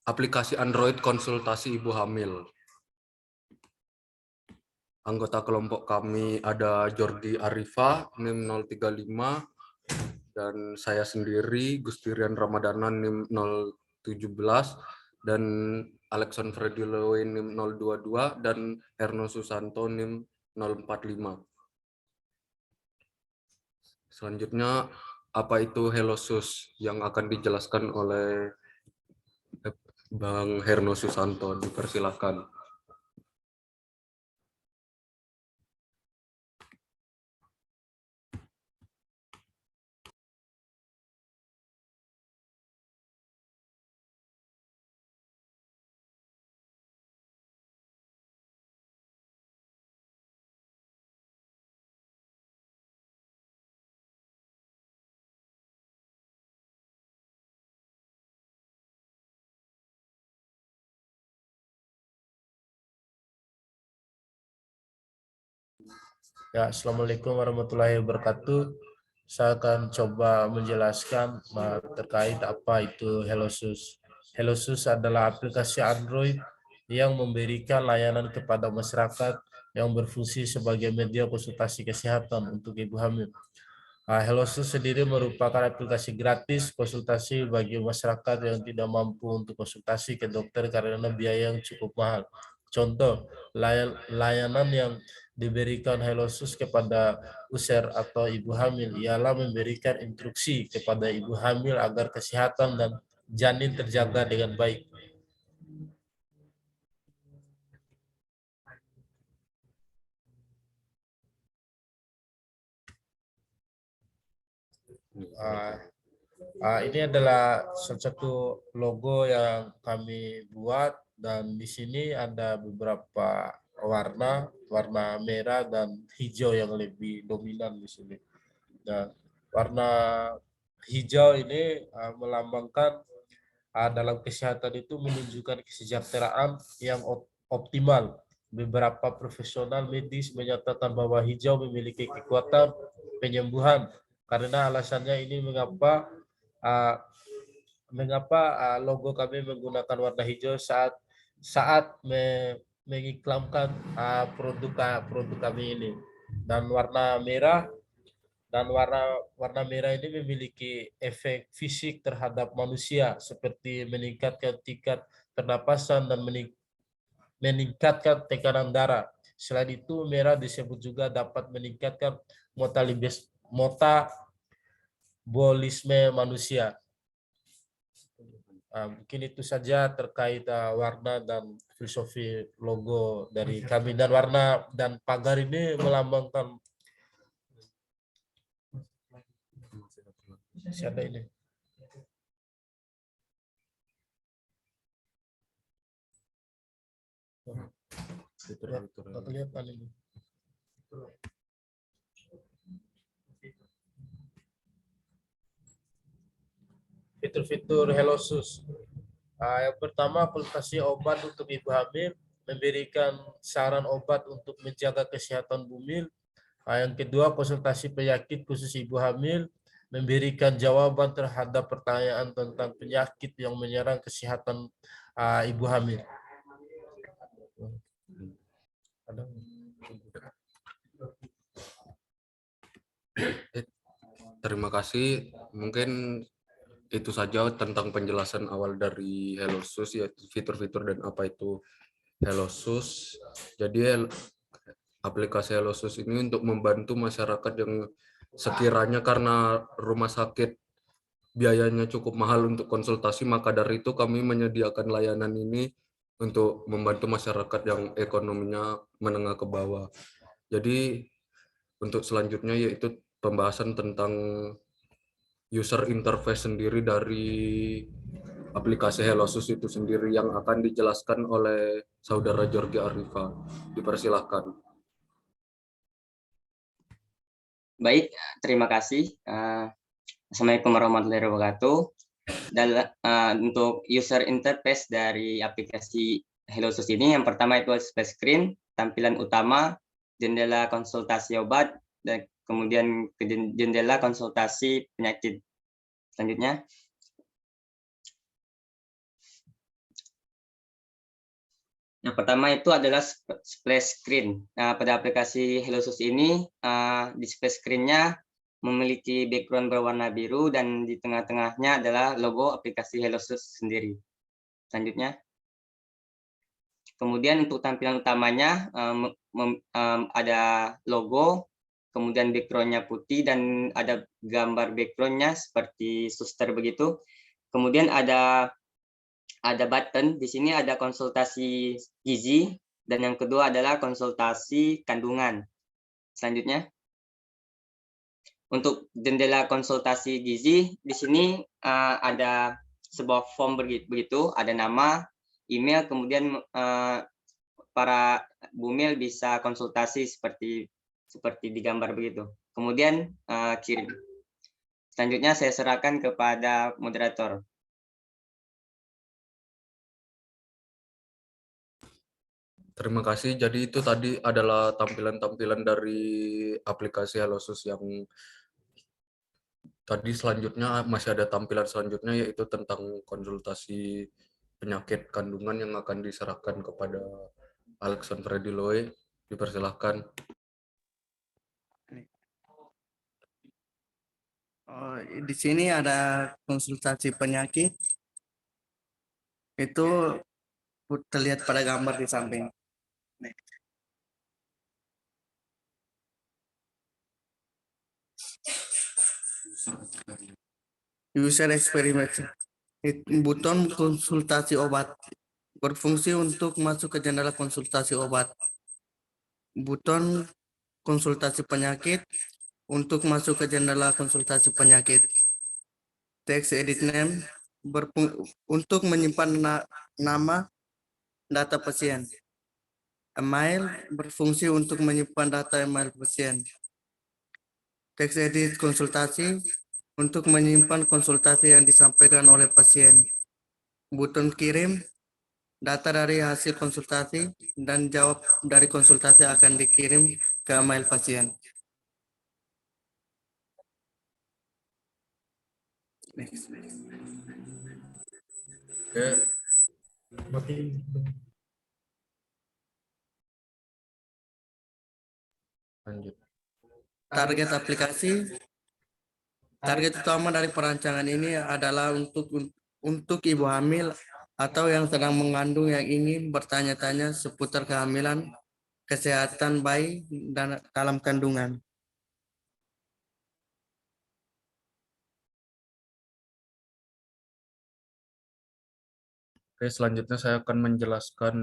S9: aplikasi Android konsultasi ibu hamil. Anggota kelompok kami ada Jordi Arifa, NIM 035, dan saya sendiri, Gustirian Ramadana, NIM 017, dan Alexon Fredilowe, NIM 022, dan Erno Susanto, NIM 045. Selanjutnya, apa itu Hellosus yang akan dijelaskan oleh Bang Herno Susanto, dipersilakan.
S23: Ya, Assalamualaikum warahmatullahi wabarakatuh. Saya akan coba menjelaskan terkait apa itu Hellosus. Hellosus adalah aplikasi Android yang memberikan layanan kepada masyarakat yang berfungsi sebagai media konsultasi kesehatan untuk ibu hamil. Hellosus sendiri merupakan aplikasi gratis konsultasi bagi masyarakat yang tidak mampu untuk konsultasi ke dokter karena biaya yang cukup mahal. Contoh, layanan yang diberikan Hellosus kepada user atau ibu hamil ialah memberikan instruksi kepada ibu hamil agar kesehatan dan janin terjaga dengan baik. Ini adalah salah satu logo yang kami buat, dan di sini ada beberapa warna merah dan hijau yang lebih dominan di sini. Dan warna hijau ini melambangkan dalam kesehatan itu menunjukkan kesejahteraan yang optimal. Beberapa profesional medis menyatakan bahwa hijau memiliki kekuatan penyembuhan. Karena alasannya ini mengapa logo kami menggunakan warna hijau saat mengiklankan produk kami ini. Dan warna merah ini memiliki efek fisik terhadap manusia seperti meningkatkan tingkat pernapasan dan meningkatkan tekanan darah. Selain itu, merah disebut juga dapat meningkatkan metabolisme manusia. Mungkin itu saja terkait warna dan filosofi logo dari kami. Dan warna dan pagar ini melambangkan siapa ini?
S9: Fitur-fitur
S23: Nggak kelihatan ini. Fitur-fitur HelloSUS. Yang pertama, aplikasi obat untuk ibu hamil, memberikan saran obat untuk menjaga kesehatan bumil. Yang kedua, konsultasi penyakit khusus ibu hamil, memberikan jawaban terhadap pertanyaan tentang penyakit yang menyerang kesehatan ibu hamil.
S9: Terima kasih. Mungkin itu saja tentang penjelasan awal dari HelloSUS, yaitu fitur-fitur dan apa itu HelloSUS. Jadi aplikasi HelloSUS ini untuk membantu masyarakat yang sekiranya karena rumah sakit biayanya cukup mahal untuk konsultasi, maka dari itu kami menyediakan layanan ini untuk membantu masyarakat yang ekonominya menengah ke bawah. Jadi untuk selanjutnya yaitu pembahasan tentang user interface sendiri dari aplikasi HelloSUS itu sendiri yang akan dijelaskan oleh Saudara Jorge Arifa. Dipersilahkan.
S11: Baik, terima kasih. Assalamualaikum warahmatullahi wabarakatuh. Untuk user interface dari aplikasi HelloSUS ini, yang pertama itu splash screen, tampilan utama, jendela konsultasi obat, dan kemudian jendela konsultasi penyakit. Selanjutnya, yang pertama itu adalah splash screen. Nah, pada aplikasi HelloSUS ini, di splash screen-nya memiliki background berwarna biru dan di tengah-tengahnya adalah logo aplikasi HelloSUS sendiri. Selanjutnya, kemudian untuk tampilan utamanya ada logo, kemudian background-nya putih dan ada gambar background-nya seperti suster begitu. Kemudian ada button di sini, ada konsultasi gizi, dan yang kedua adalah konsultasi kandungan. Selanjutnya, untuk jendela konsultasi gizi di sini ada sebuah form begitu, ada nama, email, kemudian para bumil bisa konsultasi seperti digambar begitu. Kemudian kirim. Selanjutnya saya serahkan kepada moderator.
S9: Terima kasih. Jadi itu tadi adalah tampilan-tampilan dari aplikasi HelloSUS yang tadi. Selanjutnya masih ada tampilan selanjutnya, yaitu tentang konsultasi penyakit kandungan yang akan diserahkan kepada Alexandra Diloy. Dipersilahkan.
S13: Di sini ada konsultasi penyakit. Itu terlihat pada gambar di samping. User experience. Button konsultasi obat berfungsi untuk masuk ke jendela konsultasi obat. Button konsultasi penyakit untuk masuk ke jendela konsultasi penyakit. Text edit name untuk menyimpan nama data pasien. Email berfungsi untuk menyimpan data email pasien. Text edit konsultasi untuk menyimpan konsultasi yang disampaikan oleh pasien. Button kirim, data dari hasil konsultasi dan jawab dari konsultasi akan dikirim ke email pasien.
S9: Lanjut.
S13: Target aplikasi. Target utama dari perancangan ini adalah untuk ibu hamil atau yang sedang mengandung yang ingin bertanya-tanya seputar kehamilan, kesehatan bayi, dan dalam kandungan.
S9: Oke, selanjutnya saya akan menjelaskan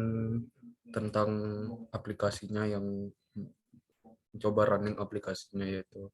S9: tentang aplikasinya, yang mencoba running aplikasinya, yaitu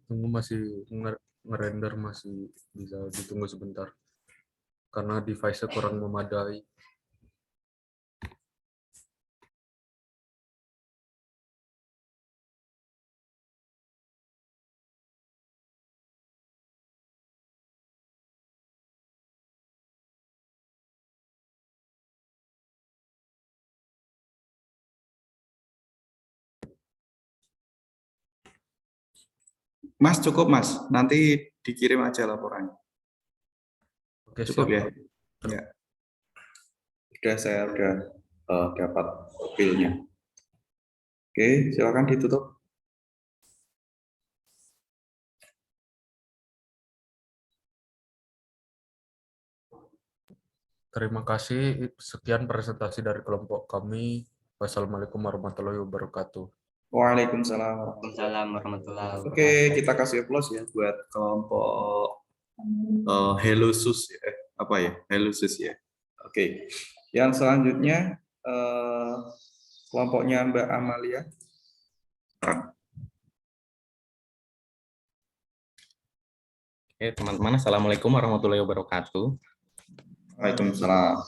S9: Tunggu masih ngerender, masih bisa ditunggu sebentar. Karena device-nya kurang memadai.
S1: Mas, cukup Mas. Nanti dikirim aja laporannya.
S9: Oke,
S1: Cukup
S9: siap.
S1: ya? Ya. Saya udah dapat filenya. Oke, silakan ditutup.
S9: Terima kasih. Sekian presentasi dari kelompok kami. Wassalamualaikum warahmatullahi wabarakatuh.
S1: Waalaikumsalam.
S11: Waalaikumsalam warahmatullahi wabarakatuh.
S1: Oke, kita kasih applause ya buat kelompok Helosus ya. Apa ya? Helosus ya. Oke. Yang selanjutnya kelompoknya Mbak Amalia.
S10: Oke, teman-teman, Assalamualaikum warahmatullahi wabarakatuh.
S1: Waalaikumsalam.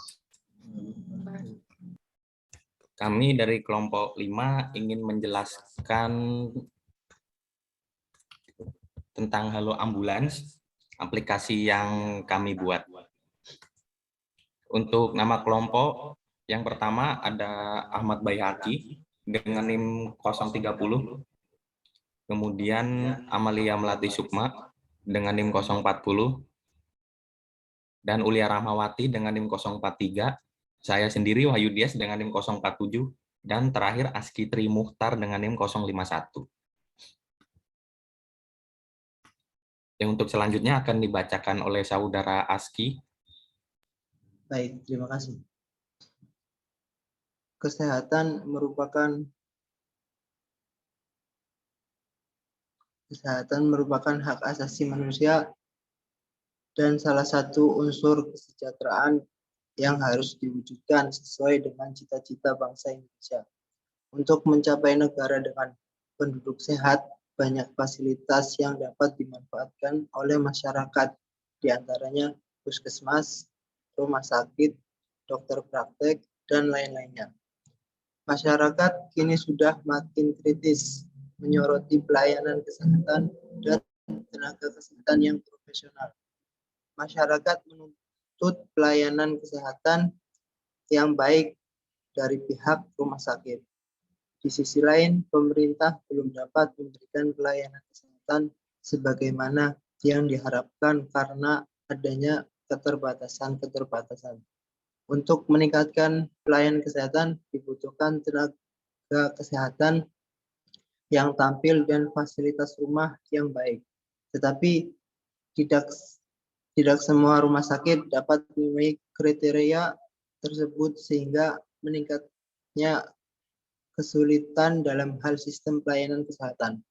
S10: Kami dari kelompok 5 ingin menjelaskan tentang Halo Ambulans, aplikasi yang kami buat. Untuk nama kelompok, yang pertama ada Ahmad Bayhaqi dengan NIM 030, kemudian Amalia Melati Sukma dengan NIM 040, dan Ulia Rahmawati dengan NIM 043, saya sendiri Wahyu Dias dengan NIM 047, dan terakhir Aski Tri Muhtar dengan NIM 051. Yang untuk selanjutnya akan dibacakan oleh saudara Aski.
S12: Baik, terima kasih. Kesehatan merupakan hak asasi manusia dan salah satu unsur kesejahteraan yang harus diwujudkan sesuai dengan cita-cita bangsa Indonesia. Untuk mencapai negara dengan penduduk sehat, banyak fasilitas yang dapat dimanfaatkan oleh masyarakat, diantaranya puskesmas, rumah sakit, dokter praktek, dan lain-lainnya. Masyarakat kini sudah makin kritis menyoroti pelayanan kesehatan dan tenaga kesehatan yang profesional. Masyarakat menuntut pelayanan kesehatan yang baik dari pihak rumah sakit. Di sisi lain, pemerintah belum dapat memberikan pelayanan kesehatan sebagaimana yang diharapkan karena adanya keterbatasan. Untuk meningkatkan pelayanan kesehatan dibutuhkan tenaga kesehatan yang tampil dan fasilitas rumah yang baik. Tetapi tidak semua rumah sakit dapat memenuhi kriteria tersebut sehingga meningkatnya kesulitan dalam hal sistem pelayanan kesehatan.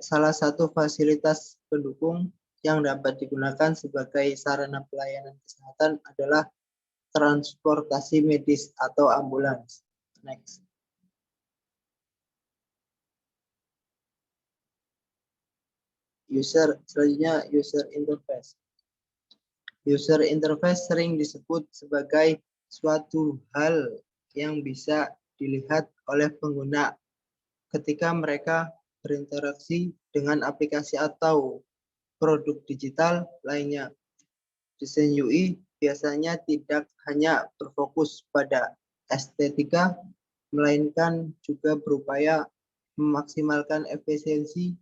S12: Salah satu fasilitas pendukung yang dapat digunakan sebagai sarana pelayanan kesehatan adalah transportasi medis atau ambulans. Next. Selanjutnya user interface. User interface sering disebut sebagai suatu hal yang bisa dilihat oleh pengguna ketika mereka berinteraksi dengan aplikasi atau produk digital lainnya. Desain UI biasanya tidak hanya berfokus pada estetika, melainkan juga berupaya memaksimalkan efisiensi,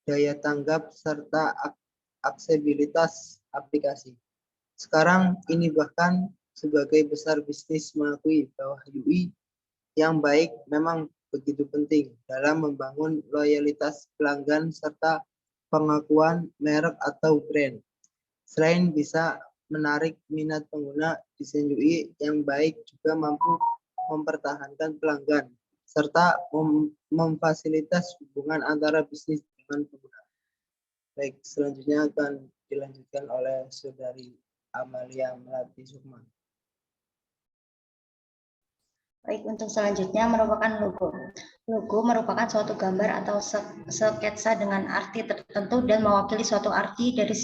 S12: daya tanggap, serta aksesibilitas aplikasi. Sekarang ini bahkan sebagai besar bisnis mengakui bahwa UI yang baik memang begitu penting dalam membangun loyalitas pelanggan serta pengakuan merek atau brand. Selain bisa menarik minat pengguna, desain UI yang baik juga mampu mempertahankan pelanggan serta memfasilitas hubungan antara bisnis dengan pengguna. Baik, selanjutnya akan dilanjutkan oleh Saudari Amalia Melati Sukma.
S14: Baik, untuk selanjutnya merupakan logo. Logo merupakan suatu gambar atau sketsa dengan arti tertentu dan mewakili suatu arti dari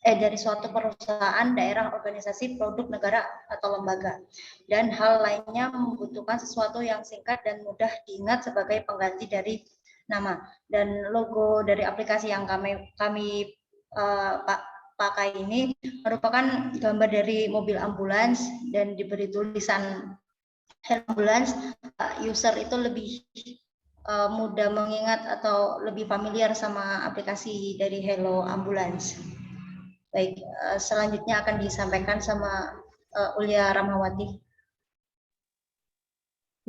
S14: dari suatu perusahaan, daerah, organisasi, produk, negara, atau lembaga. Dan hal lainnya membutuhkan sesuatu yang singkat dan mudah diingat sebagai pengganti dari nama. Dan logo dari aplikasi yang kami pakai ini merupakan gambar dari mobil ambulans dan diberi tulisan ambulans. User itu lebih mudah mengingat atau lebih familiar sama aplikasi dari Hello Ambulance. Baik, selanjutnya akan disampaikan sama Ulia Ramawati.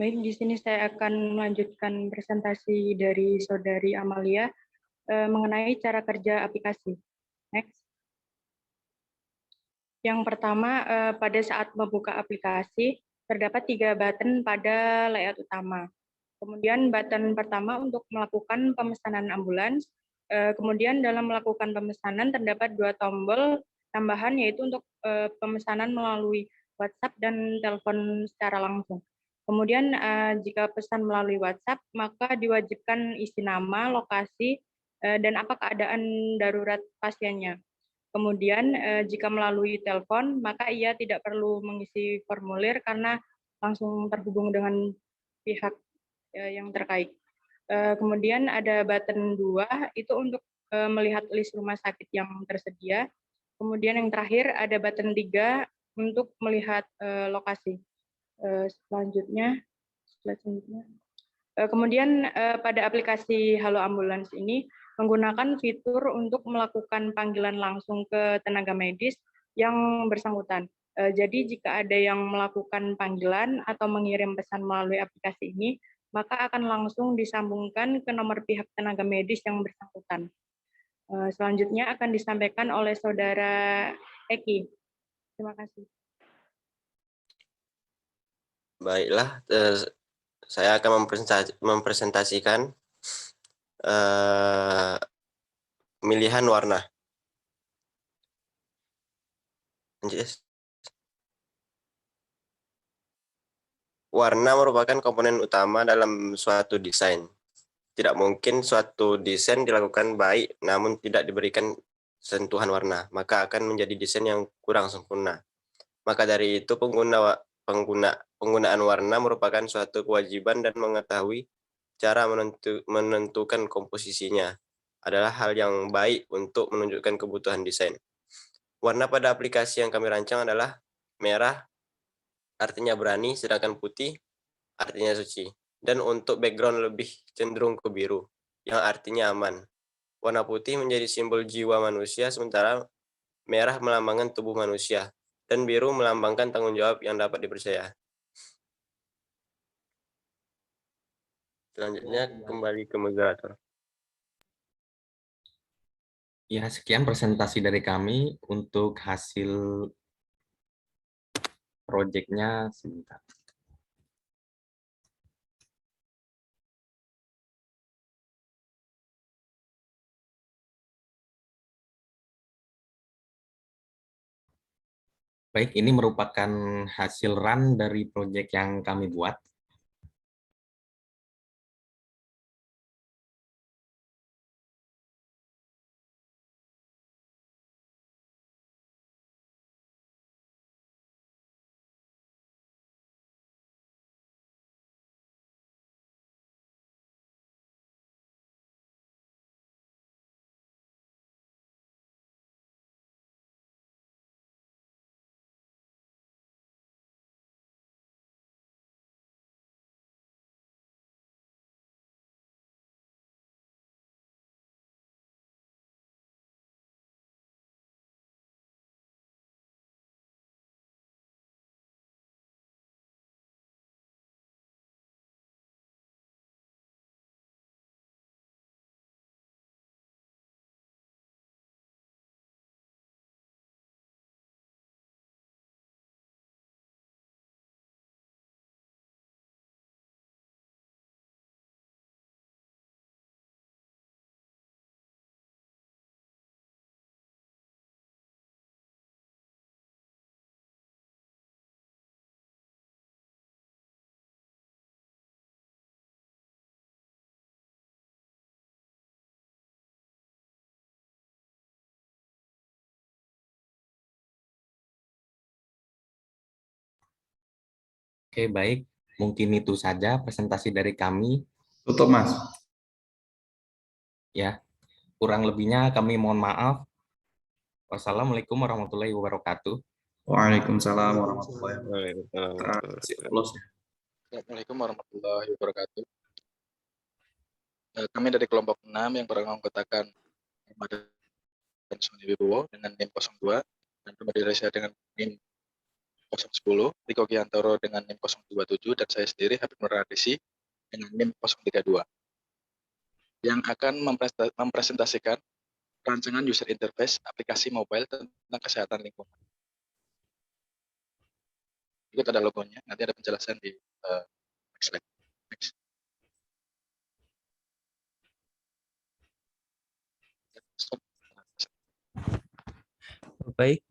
S16: Baik, di sini saya akan melanjutkan presentasi dari Saudari Amalia mengenai cara kerja aplikasi. Next. Yang pertama, pada saat membuka aplikasi, terdapat 3 button pada layout utama. Kemudian button pertama untuk melakukan pemesanan ambulans. Kemudian dalam melakukan pemesanan terdapat 2 tombol tambahan, yaitu untuk pemesanan melalui WhatsApp dan telepon secara langsung. Kemudian jika pesan melalui WhatsApp, maka diwajibkan isi nama, lokasi, dan apa keadaan darurat pasiennya. Kemudian jika melalui telepon, maka ia tidak perlu mengisi formulir karena langsung terhubung dengan pihak yang terkait. Kemudian ada button 2, itu untuk melihat list rumah sakit yang tersedia. Kemudian yang terakhir ada button 3 untuk melihat lokasi. Selanjutnya. Kemudian pada aplikasi Halo Ambulans ini menggunakan fitur untuk melakukan panggilan langsung ke tenaga medis yang bersangkutan. Jadi jika ada yang melakukan panggilan atau mengirim pesan melalui aplikasi ini, maka akan langsung disambungkan ke nomor pihak tenaga medis yang bersangkutan. Selanjutnya akan disampaikan oleh Saudara Eki. Terima kasih.
S17: Baiklah, saya akan mempresentasikan pemilihan warna. Warna merupakan komponen utama dalam suatu desain. Tidak mungkin suatu desain dilakukan baik namun tidak diberikan sentuhan warna, maka akan menjadi desain yang kurang sempurna. Maka dari itu penggunaan warna merupakan suatu kewajiban dan mengetahui cara menentukan komposisinya adalah hal yang baik untuk menunjukkan kebutuhan desain. Warna pada aplikasi yang kami rancang adalah merah, artinya berani, sedangkan putih, artinya suci. Dan untuk background lebih cenderung ke biru, yang artinya aman. Warna putih menjadi simbol jiwa manusia, sementara merah melambangkan tubuh manusia, dan biru melambangkan tanggung jawab yang dapat dipercaya. Selanjutnya kembali ke moderator.
S10: Ya, sekian presentasi dari kami untuk hasil proyeknya sebentar. Baik, ini merupakan hasil run dari proyek yang kami buat. Oke, baik. Mungkin itu saja presentasi dari kami.
S1: Tutup, Mas.
S10: Ya, kurang lebihnya kami mohon maaf. Wassalamualaikum warahmatullahi wabarakatuh.
S1: Waalaikumsalam warahmatullahi wabarakatuh.
S8: Assalamualaikum warahmatullahi wabarakatuh. Kami dari kelompok 6 yang beranggotakan Ahmad dan Sony Wibowo dengan NIM 02 dan Rumadi Resya dengan NIM 010, Riko Giantoro dengan NIM 027 dan saya sendiri Habib Nur Radisi dengan NIM 032 yang akan mempresentasikan rancangan user interface aplikasi mobile tentang kesehatan lingkungan. Berikut ada logonya, nanti ada penjelasan di next slide. Next.
S15: Baik.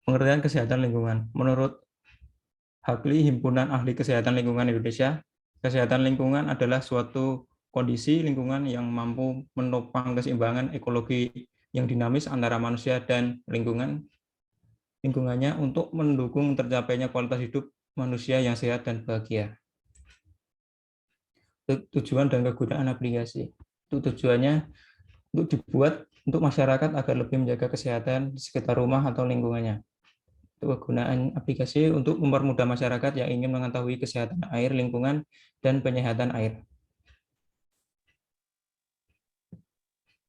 S15: Pengertian kesehatan lingkungan. Menurut HAKLI, Himpunan Ahli Kesehatan Lingkungan Indonesia, kesehatan lingkungan adalah suatu kondisi lingkungan yang mampu menopang keseimbangan ekologi yang dinamis antara manusia dan lingkungannya untuk mendukung tercapainya kualitas hidup manusia yang sehat dan bahagia. Tujuan dan kegunaan aplikasi. Tujuannya untuk dibuat untuk masyarakat agar lebih menjaga kesehatan di sekitar rumah atau lingkungannya. Kegunaan aplikasi untuk mempermudah masyarakat yang ingin mengetahui kesehatan air, lingkungan, dan penyehatan air.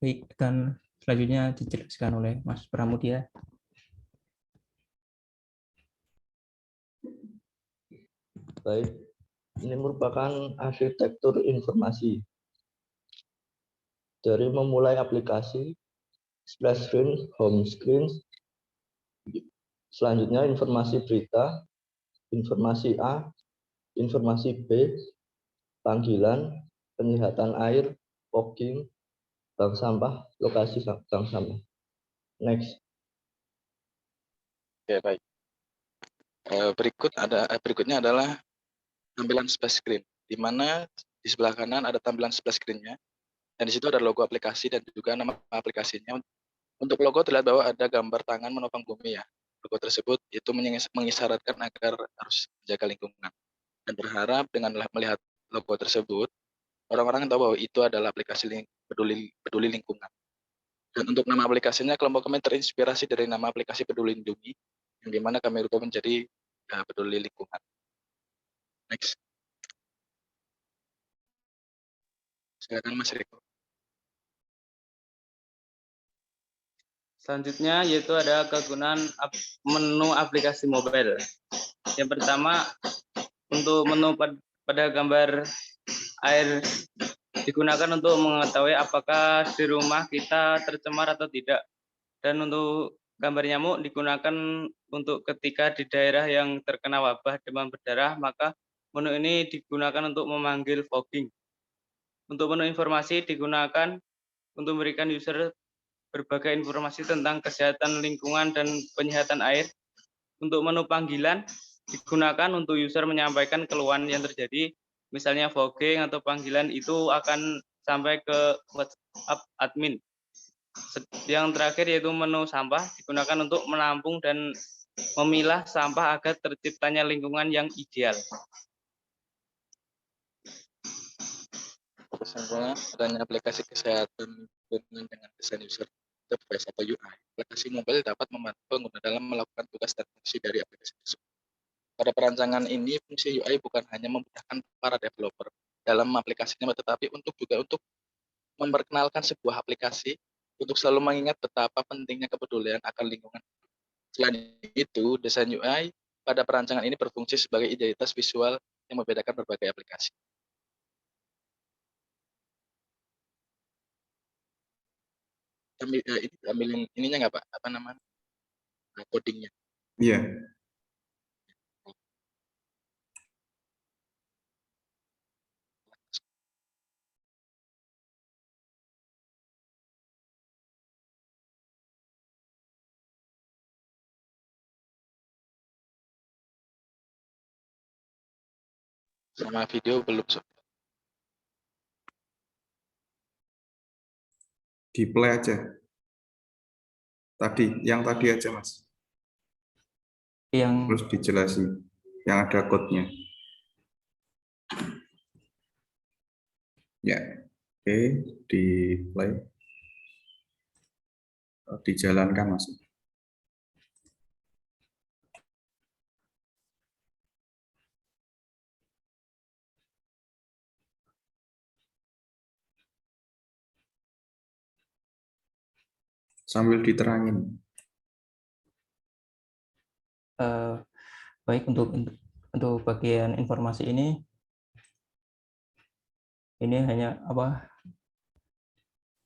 S15: Baik, dan selanjutnya dijelaskan oleh Mas Pramudia.
S18: Baik, ini merupakan arsitektur informasi. Dari memulai aplikasi, splash screen, home screen, selanjutnya informasi berita, informasi A, informasi B, panggilan, penyehatan air, fogging, bank sampah, lokasi bank sampah. Next.
S8: Oke, baik. Berikutnya adalah tampilan splash screen, di mana di sebelah kanan ada tampilan splash screen-nya, dan di situ ada logo aplikasi dan juga nama aplikasinya. Untuk logo terlihat bahwa ada gambar tangan menopang bumi ya. Logo tersebut itu mengisyaratkan agar harus menjaga lingkungan. Dan berharap dengan melihat logo tersebut, orang-orang tahu bahwa itu adalah aplikasi peduli lingkungan. Dan untuk nama aplikasinya, kelompok kami terinspirasi dari nama aplikasi Peduli Lindungi, yang dimana kami rubah menjadi peduli lingkungan. Next. Silakan Mas Riko.
S20: Selanjutnya yaitu ada kegunaan menu aplikasi mobile. Yang pertama, untuk menu pada gambar air digunakan untuk mengetahui apakah di rumah kita tercemar atau tidak. Dan untuk gambar nyamuk digunakan untuk ketika di daerah yang terkena wabah demam berdarah, maka menu ini digunakan untuk memanggil fogging. Untuk menu informasi digunakan untuk memberikan user berbagai informasi tentang kesehatan lingkungan dan penyehatan air. Untuk menu panggilan digunakan untuk user menyampaikan keluhan yang terjadi, misalnya fogging atau panggilan itu akan sampai ke WhatsApp admin. Yang terakhir yaitu menu sampah digunakan untuk menampung dan memilah sampah agar terciptanya lingkungan yang ideal.
S8: Kesimpulannya, adanya aplikasi kesehatan lingkungan dengan desain user interface atau UI, aplikasi mobile dapat membantu pengguna dalam melakukan tugas dan fungsi dari aplikasi tersebut. Pada perancangan ini, fungsi UI bukan hanya memudahkan para developer dalam aplikasinya, tetapi juga untuk memperkenalkan sebuah aplikasi untuk selalu mengingat betapa pentingnya kepedulian akan lingkungan. Selain itu, desain UI pada perancangan ini berfungsi sebagai identitas visual yang membedakan berbagai aplikasi. Ambil ininya nggak Pak? Apa namanya? Codingnya.
S1: Iya.
S8: Sama video belum.
S1: Di play aja. Yang tadi aja Mas.
S15: yang
S1: Terus dijelasin yang ada code-nya. Ya, oke, di play. Dijalankan Mas. Sambil diterangin.
S15: Baik, untuk bagian informasi ini hanya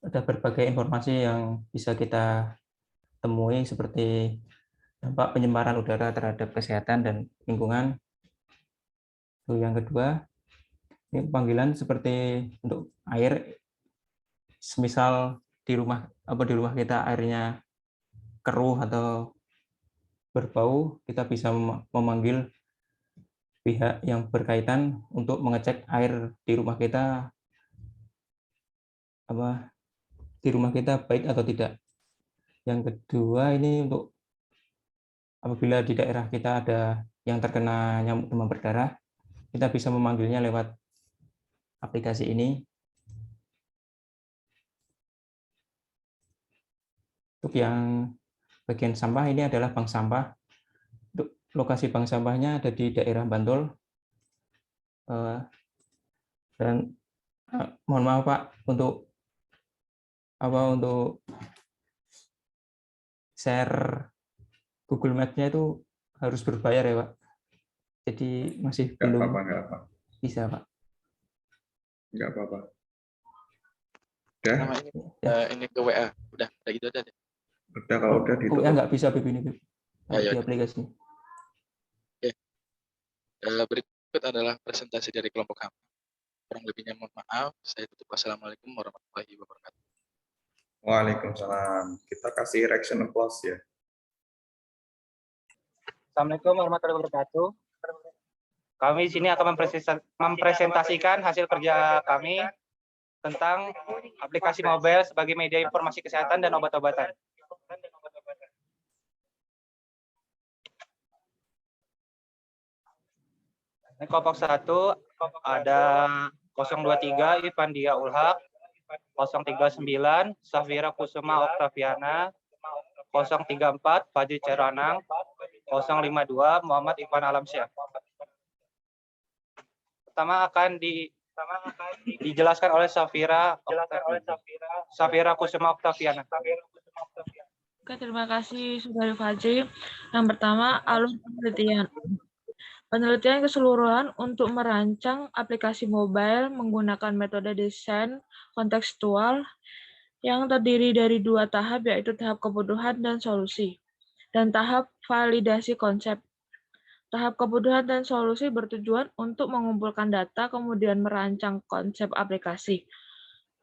S15: ada berbagai informasi yang bisa kita temui seperti dampak pencemaran udara terhadap kesehatan dan lingkungan. Lalu yang kedua, ini panggilan seperti untuk air, semisal di rumah kita airnya keruh atau berbau, kita bisa memanggil pihak yang berkaitan untuk mengecek air di rumah kita baik atau tidak. Yang kedua, ini untuk apabila di daerah kita ada yang terkena nyamuk demam berdarah, kita bisa memanggilnya lewat aplikasi ini. Untuk yang bagian sampah, ini adalah bank sampah. Untuk lokasi bank sampahnya ada di daerah Bantul. Dan mohon maaf Pak, untuk share Google Maps-nya itu harus berbayar ya Pak. Jadi masih belum bisa Pak.
S1: Enggak apa-apa. Udah?
S8: Ini ke WA. Udah gitu aja deh.
S1: Udah, kalau udah ditutup.
S15: Ya nggak bisa BB ini di aplikasi.
S8: Oke. Berikut adalah presentasi dari kelompok HAM. Kurang lebihnya mohon maaf. Saya tutup. Wassalamualaikum warahmatullahi wabarakatuh.
S1: Waalaikumsalam. Kita kasih reaction applause ya.
S2: Assalamualaikum warahmatullahi wabarakatuh. Kami di sini akan mempresentasikan hasil kerja kami tentang aplikasi mobile sebagai media informasi kesehatan dan obat-obatan. Ini kelompok 1 ada 023 Ivandia Ulhak, 039 Safira Kusuma Oktaviana, 034 Fadli Ceranang, 052 Muhammad Ivan Alamsyah. Pertama akan dijelaskan oleh Safira Kusuma Oktaviana.
S19: Oke, terima kasih Saudara Fajri. Yang pertama, alur penelitian. Penelitian keseluruhan untuk merancang aplikasi mobile menggunakan metode desain kontekstual yang terdiri dari 2 tahap, yaitu tahap kebutuhan dan solusi, dan tahap validasi konsep. Tahap kebutuhan dan solusi bertujuan untuk mengumpulkan data, kemudian merancang konsep aplikasi.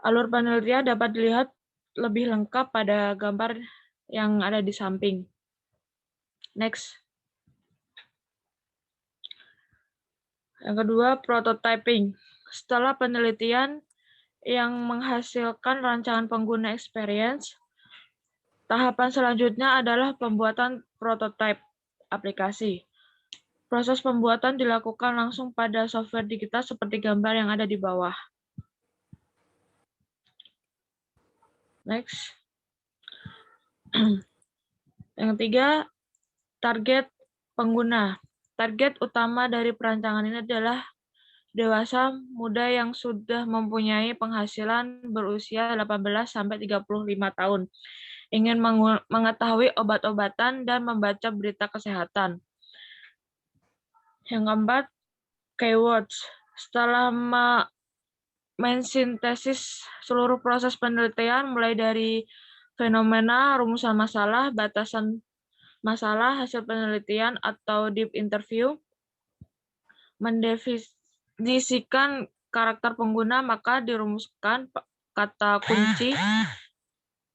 S19: Alur penelitian dapat dilihat lebih lengkap pada gambar yang ada di samping. Next. Yang kedua, prototyping. Setelah penelitian yang menghasilkan rancangan pengguna experience, tahapan selanjutnya adalah pembuatan prototype aplikasi. Proses pembuatan dilakukan langsung pada software digital seperti gambar yang ada di bawah. Next. Yang ketiga, target pengguna. Target utama dari perancangan ini adalah dewasa muda yang sudah mempunyai penghasilan berusia 18-35 tahun, ingin mengetahui obat-obatan dan membaca berita kesehatan. Yang keempat, keywords. Setelah mensintesis seluruh proses penelitian, mulai dari fenomena, rumusan masalah, batasan masalah, hasil penelitian atau deep interview, mendefinisikan karakter pengguna, maka dirumuskan kata kunci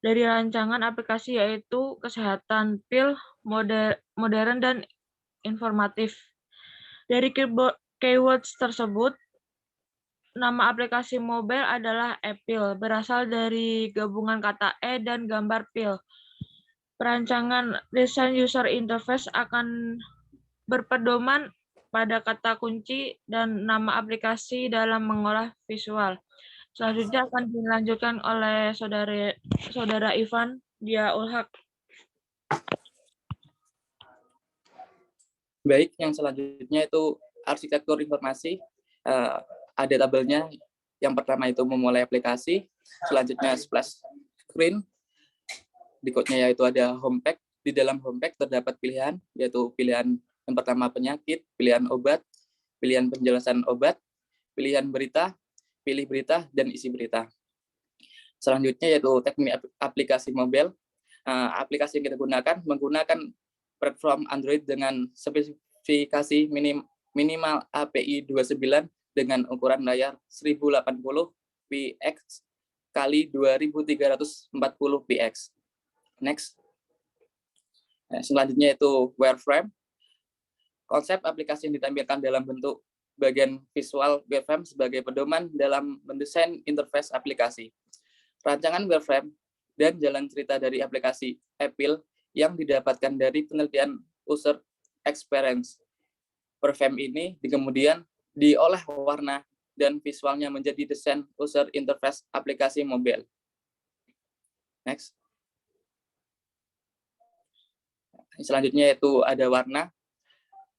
S19: dari rancangan aplikasi, yaitu kesehatan, pil, modern, dan informatif. Dari keywords tersebut, nama aplikasi mobile adalah e-pil, berasal dari gabungan kata e dan gambar pil. Perancangan desain user interface akan berpedoman pada kata kunci dan nama aplikasi dalam mengolah visual. Selanjutnya akan dilanjutkan oleh Saudara Ivan Dia-ul-Haq.
S4: Baik, yang selanjutnya itu arsitektur informasi. Ada tabelnya. Yang pertama itu memulai aplikasi, selanjutnya splash screen. Berikutnya yaitu ada home page. Di dalam home page terdapat pilihan, yaitu pilihan yang pertama penyakit, pilihan obat, pilihan penjelasan obat, pilihan berita, pilih berita, dan isi berita. Selanjutnya yaitu teknik aplikasi mobile. Aplikasi yang kita gunakan menggunakan platform Android dengan spesifikasi minimal API 29 dengan ukuran layar 1080 px kali 2340 px. Next. Selanjutnya itu wireframe. Konsep aplikasi yang ditampilkan dalam bentuk bagian visual wireframe sebagai pedoman dalam mendesain interface aplikasi. Rancangan wireframe dan jalan cerita dari aplikasi Apple yang didapatkan dari penelitian user experience. Wireframe ini kemudian diolah warna dan visualnya menjadi desain user interface aplikasi mobile. Next. Selanjutnya yaitu ada warna.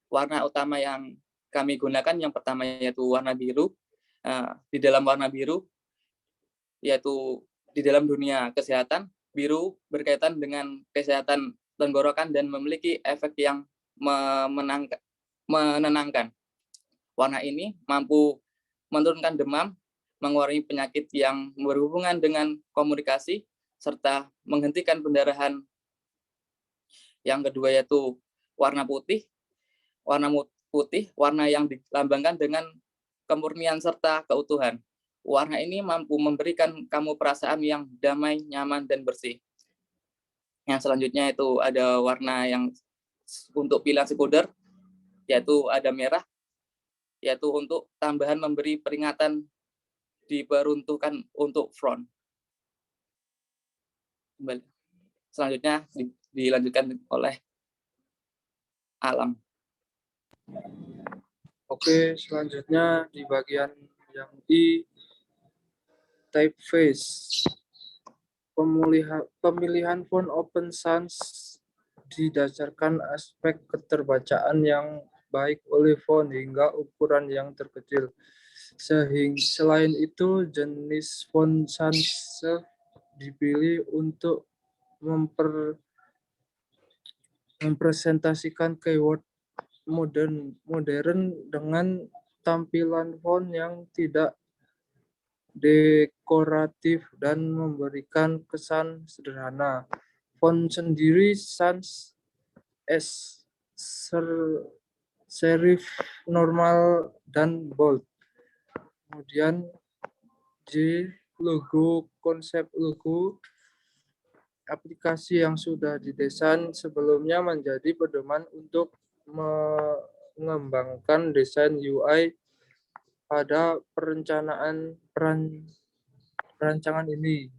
S4: Warna utama yang kami gunakan yang pertama yaitu warna biru. Di dalam warna biru, yaitu di dalam dunia kesehatan, biru berkaitan dengan kesehatan tenggorokan dan memiliki efek yang menenangkan. Warna ini mampu menurunkan demam, mengurangi penyakit yang berhubungan dengan komunikasi, serta menghentikan pendarahan. Yang kedua yaitu warna putih. Warna putih, warna yang dilambangkan dengan kemurnian serta keutuhan. Warna ini mampu memberikan kamu perasaan yang damai, nyaman, dan bersih. Yang selanjutnya itu ada warna yang untuk pilihan sekunder, yaitu ada merah, yaitu untuk tambahan memberi peringatan diperuntukkan untuk front. Selanjutnya dilanjutkan oleh Alam.
S5: Oke, selanjutnya di bagian yang I, typeface. Pemilihan font Open Sans didasarkan aspek keterbacaan yang baik oleh font hingga ukuran yang terkecil. Selain itu, jenis font sans serif dipilih untuk mempresentasikan keyword modern dengan tampilan font yang tidak dekoratif dan memberikan kesan sederhana. Font sendiri sans serif normal dan bold. Kemudian J, logo, konsep logo. Aplikasi yang sudah didesain sebelumnya menjadi pedoman untuk mengembangkan desain UI pada perancangan ini.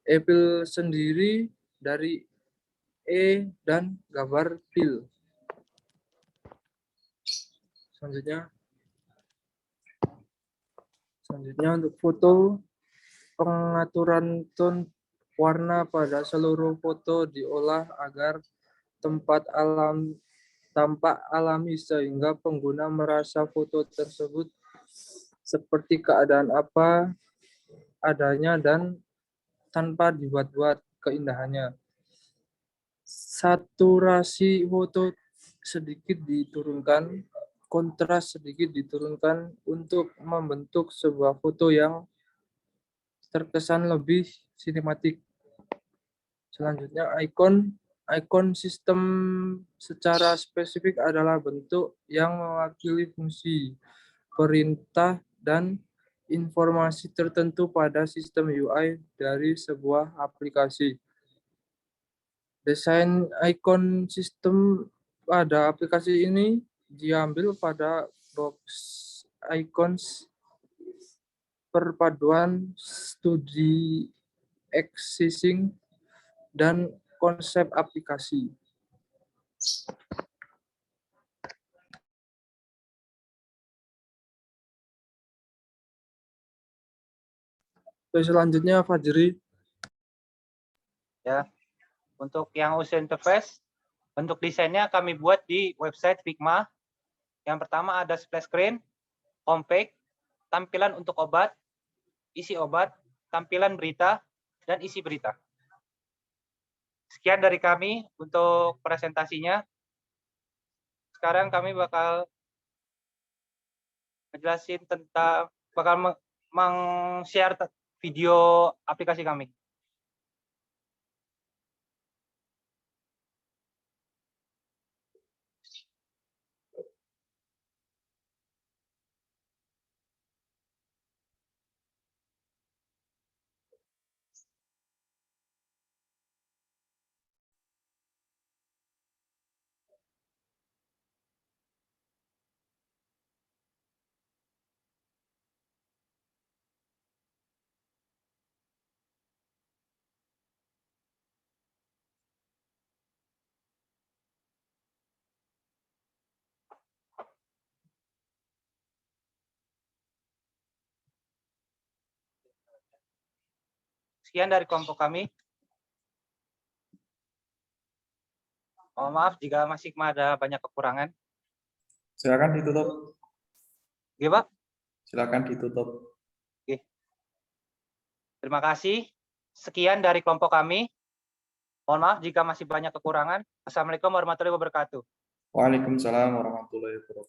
S5: Apple sendiri dari E dan gambar pil. Selanjutnya untuk foto, pengaturan tone warna pada seluruh foto diolah agar tampak alami sehingga pengguna merasa foto tersebut seperti keadaan apa adanya dan tanpa dibuat-buat keindahannya. Saturasi foto sedikit diturunkan, kontras sedikit diturunkan untuk membentuk sebuah foto yang terkesan lebih sinematik. Selanjutnya Icon sistem secara spesifik adalah bentuk yang mewakili fungsi, perintah, dan informasi tertentu pada sistem UI dari sebuah aplikasi. Desain icon sistem pada aplikasi ini diambil pada box icons perpaduan studi existing dan konsep aplikasi. selanjutnya Fajri.
S2: Ya, untuk yang user interface, bentuk desainnya kami buat di website Figma. Yang pertama ada splash screen, homepage, tampilan untuk obat, isi obat, tampilan berita, dan isi berita. Sekian dari kami untuk presentasinya. Sekarang kami bakal ngejelasin tentang, meng-share video aplikasi kami. Sekian dari kelompok kami. Mohon maaf jika masih ada banyak kekurangan.
S1: Silakan ditutup.
S2: Oke, Pak.
S1: Silakan ditutup.
S2: Oke. Terima kasih. Sekian dari kelompok kami. Mohon maaf jika masih banyak kekurangan. Assalamualaikum warahmatullahi wabarakatuh.
S1: Waalaikumsalam warahmatullahi wabarakatuh.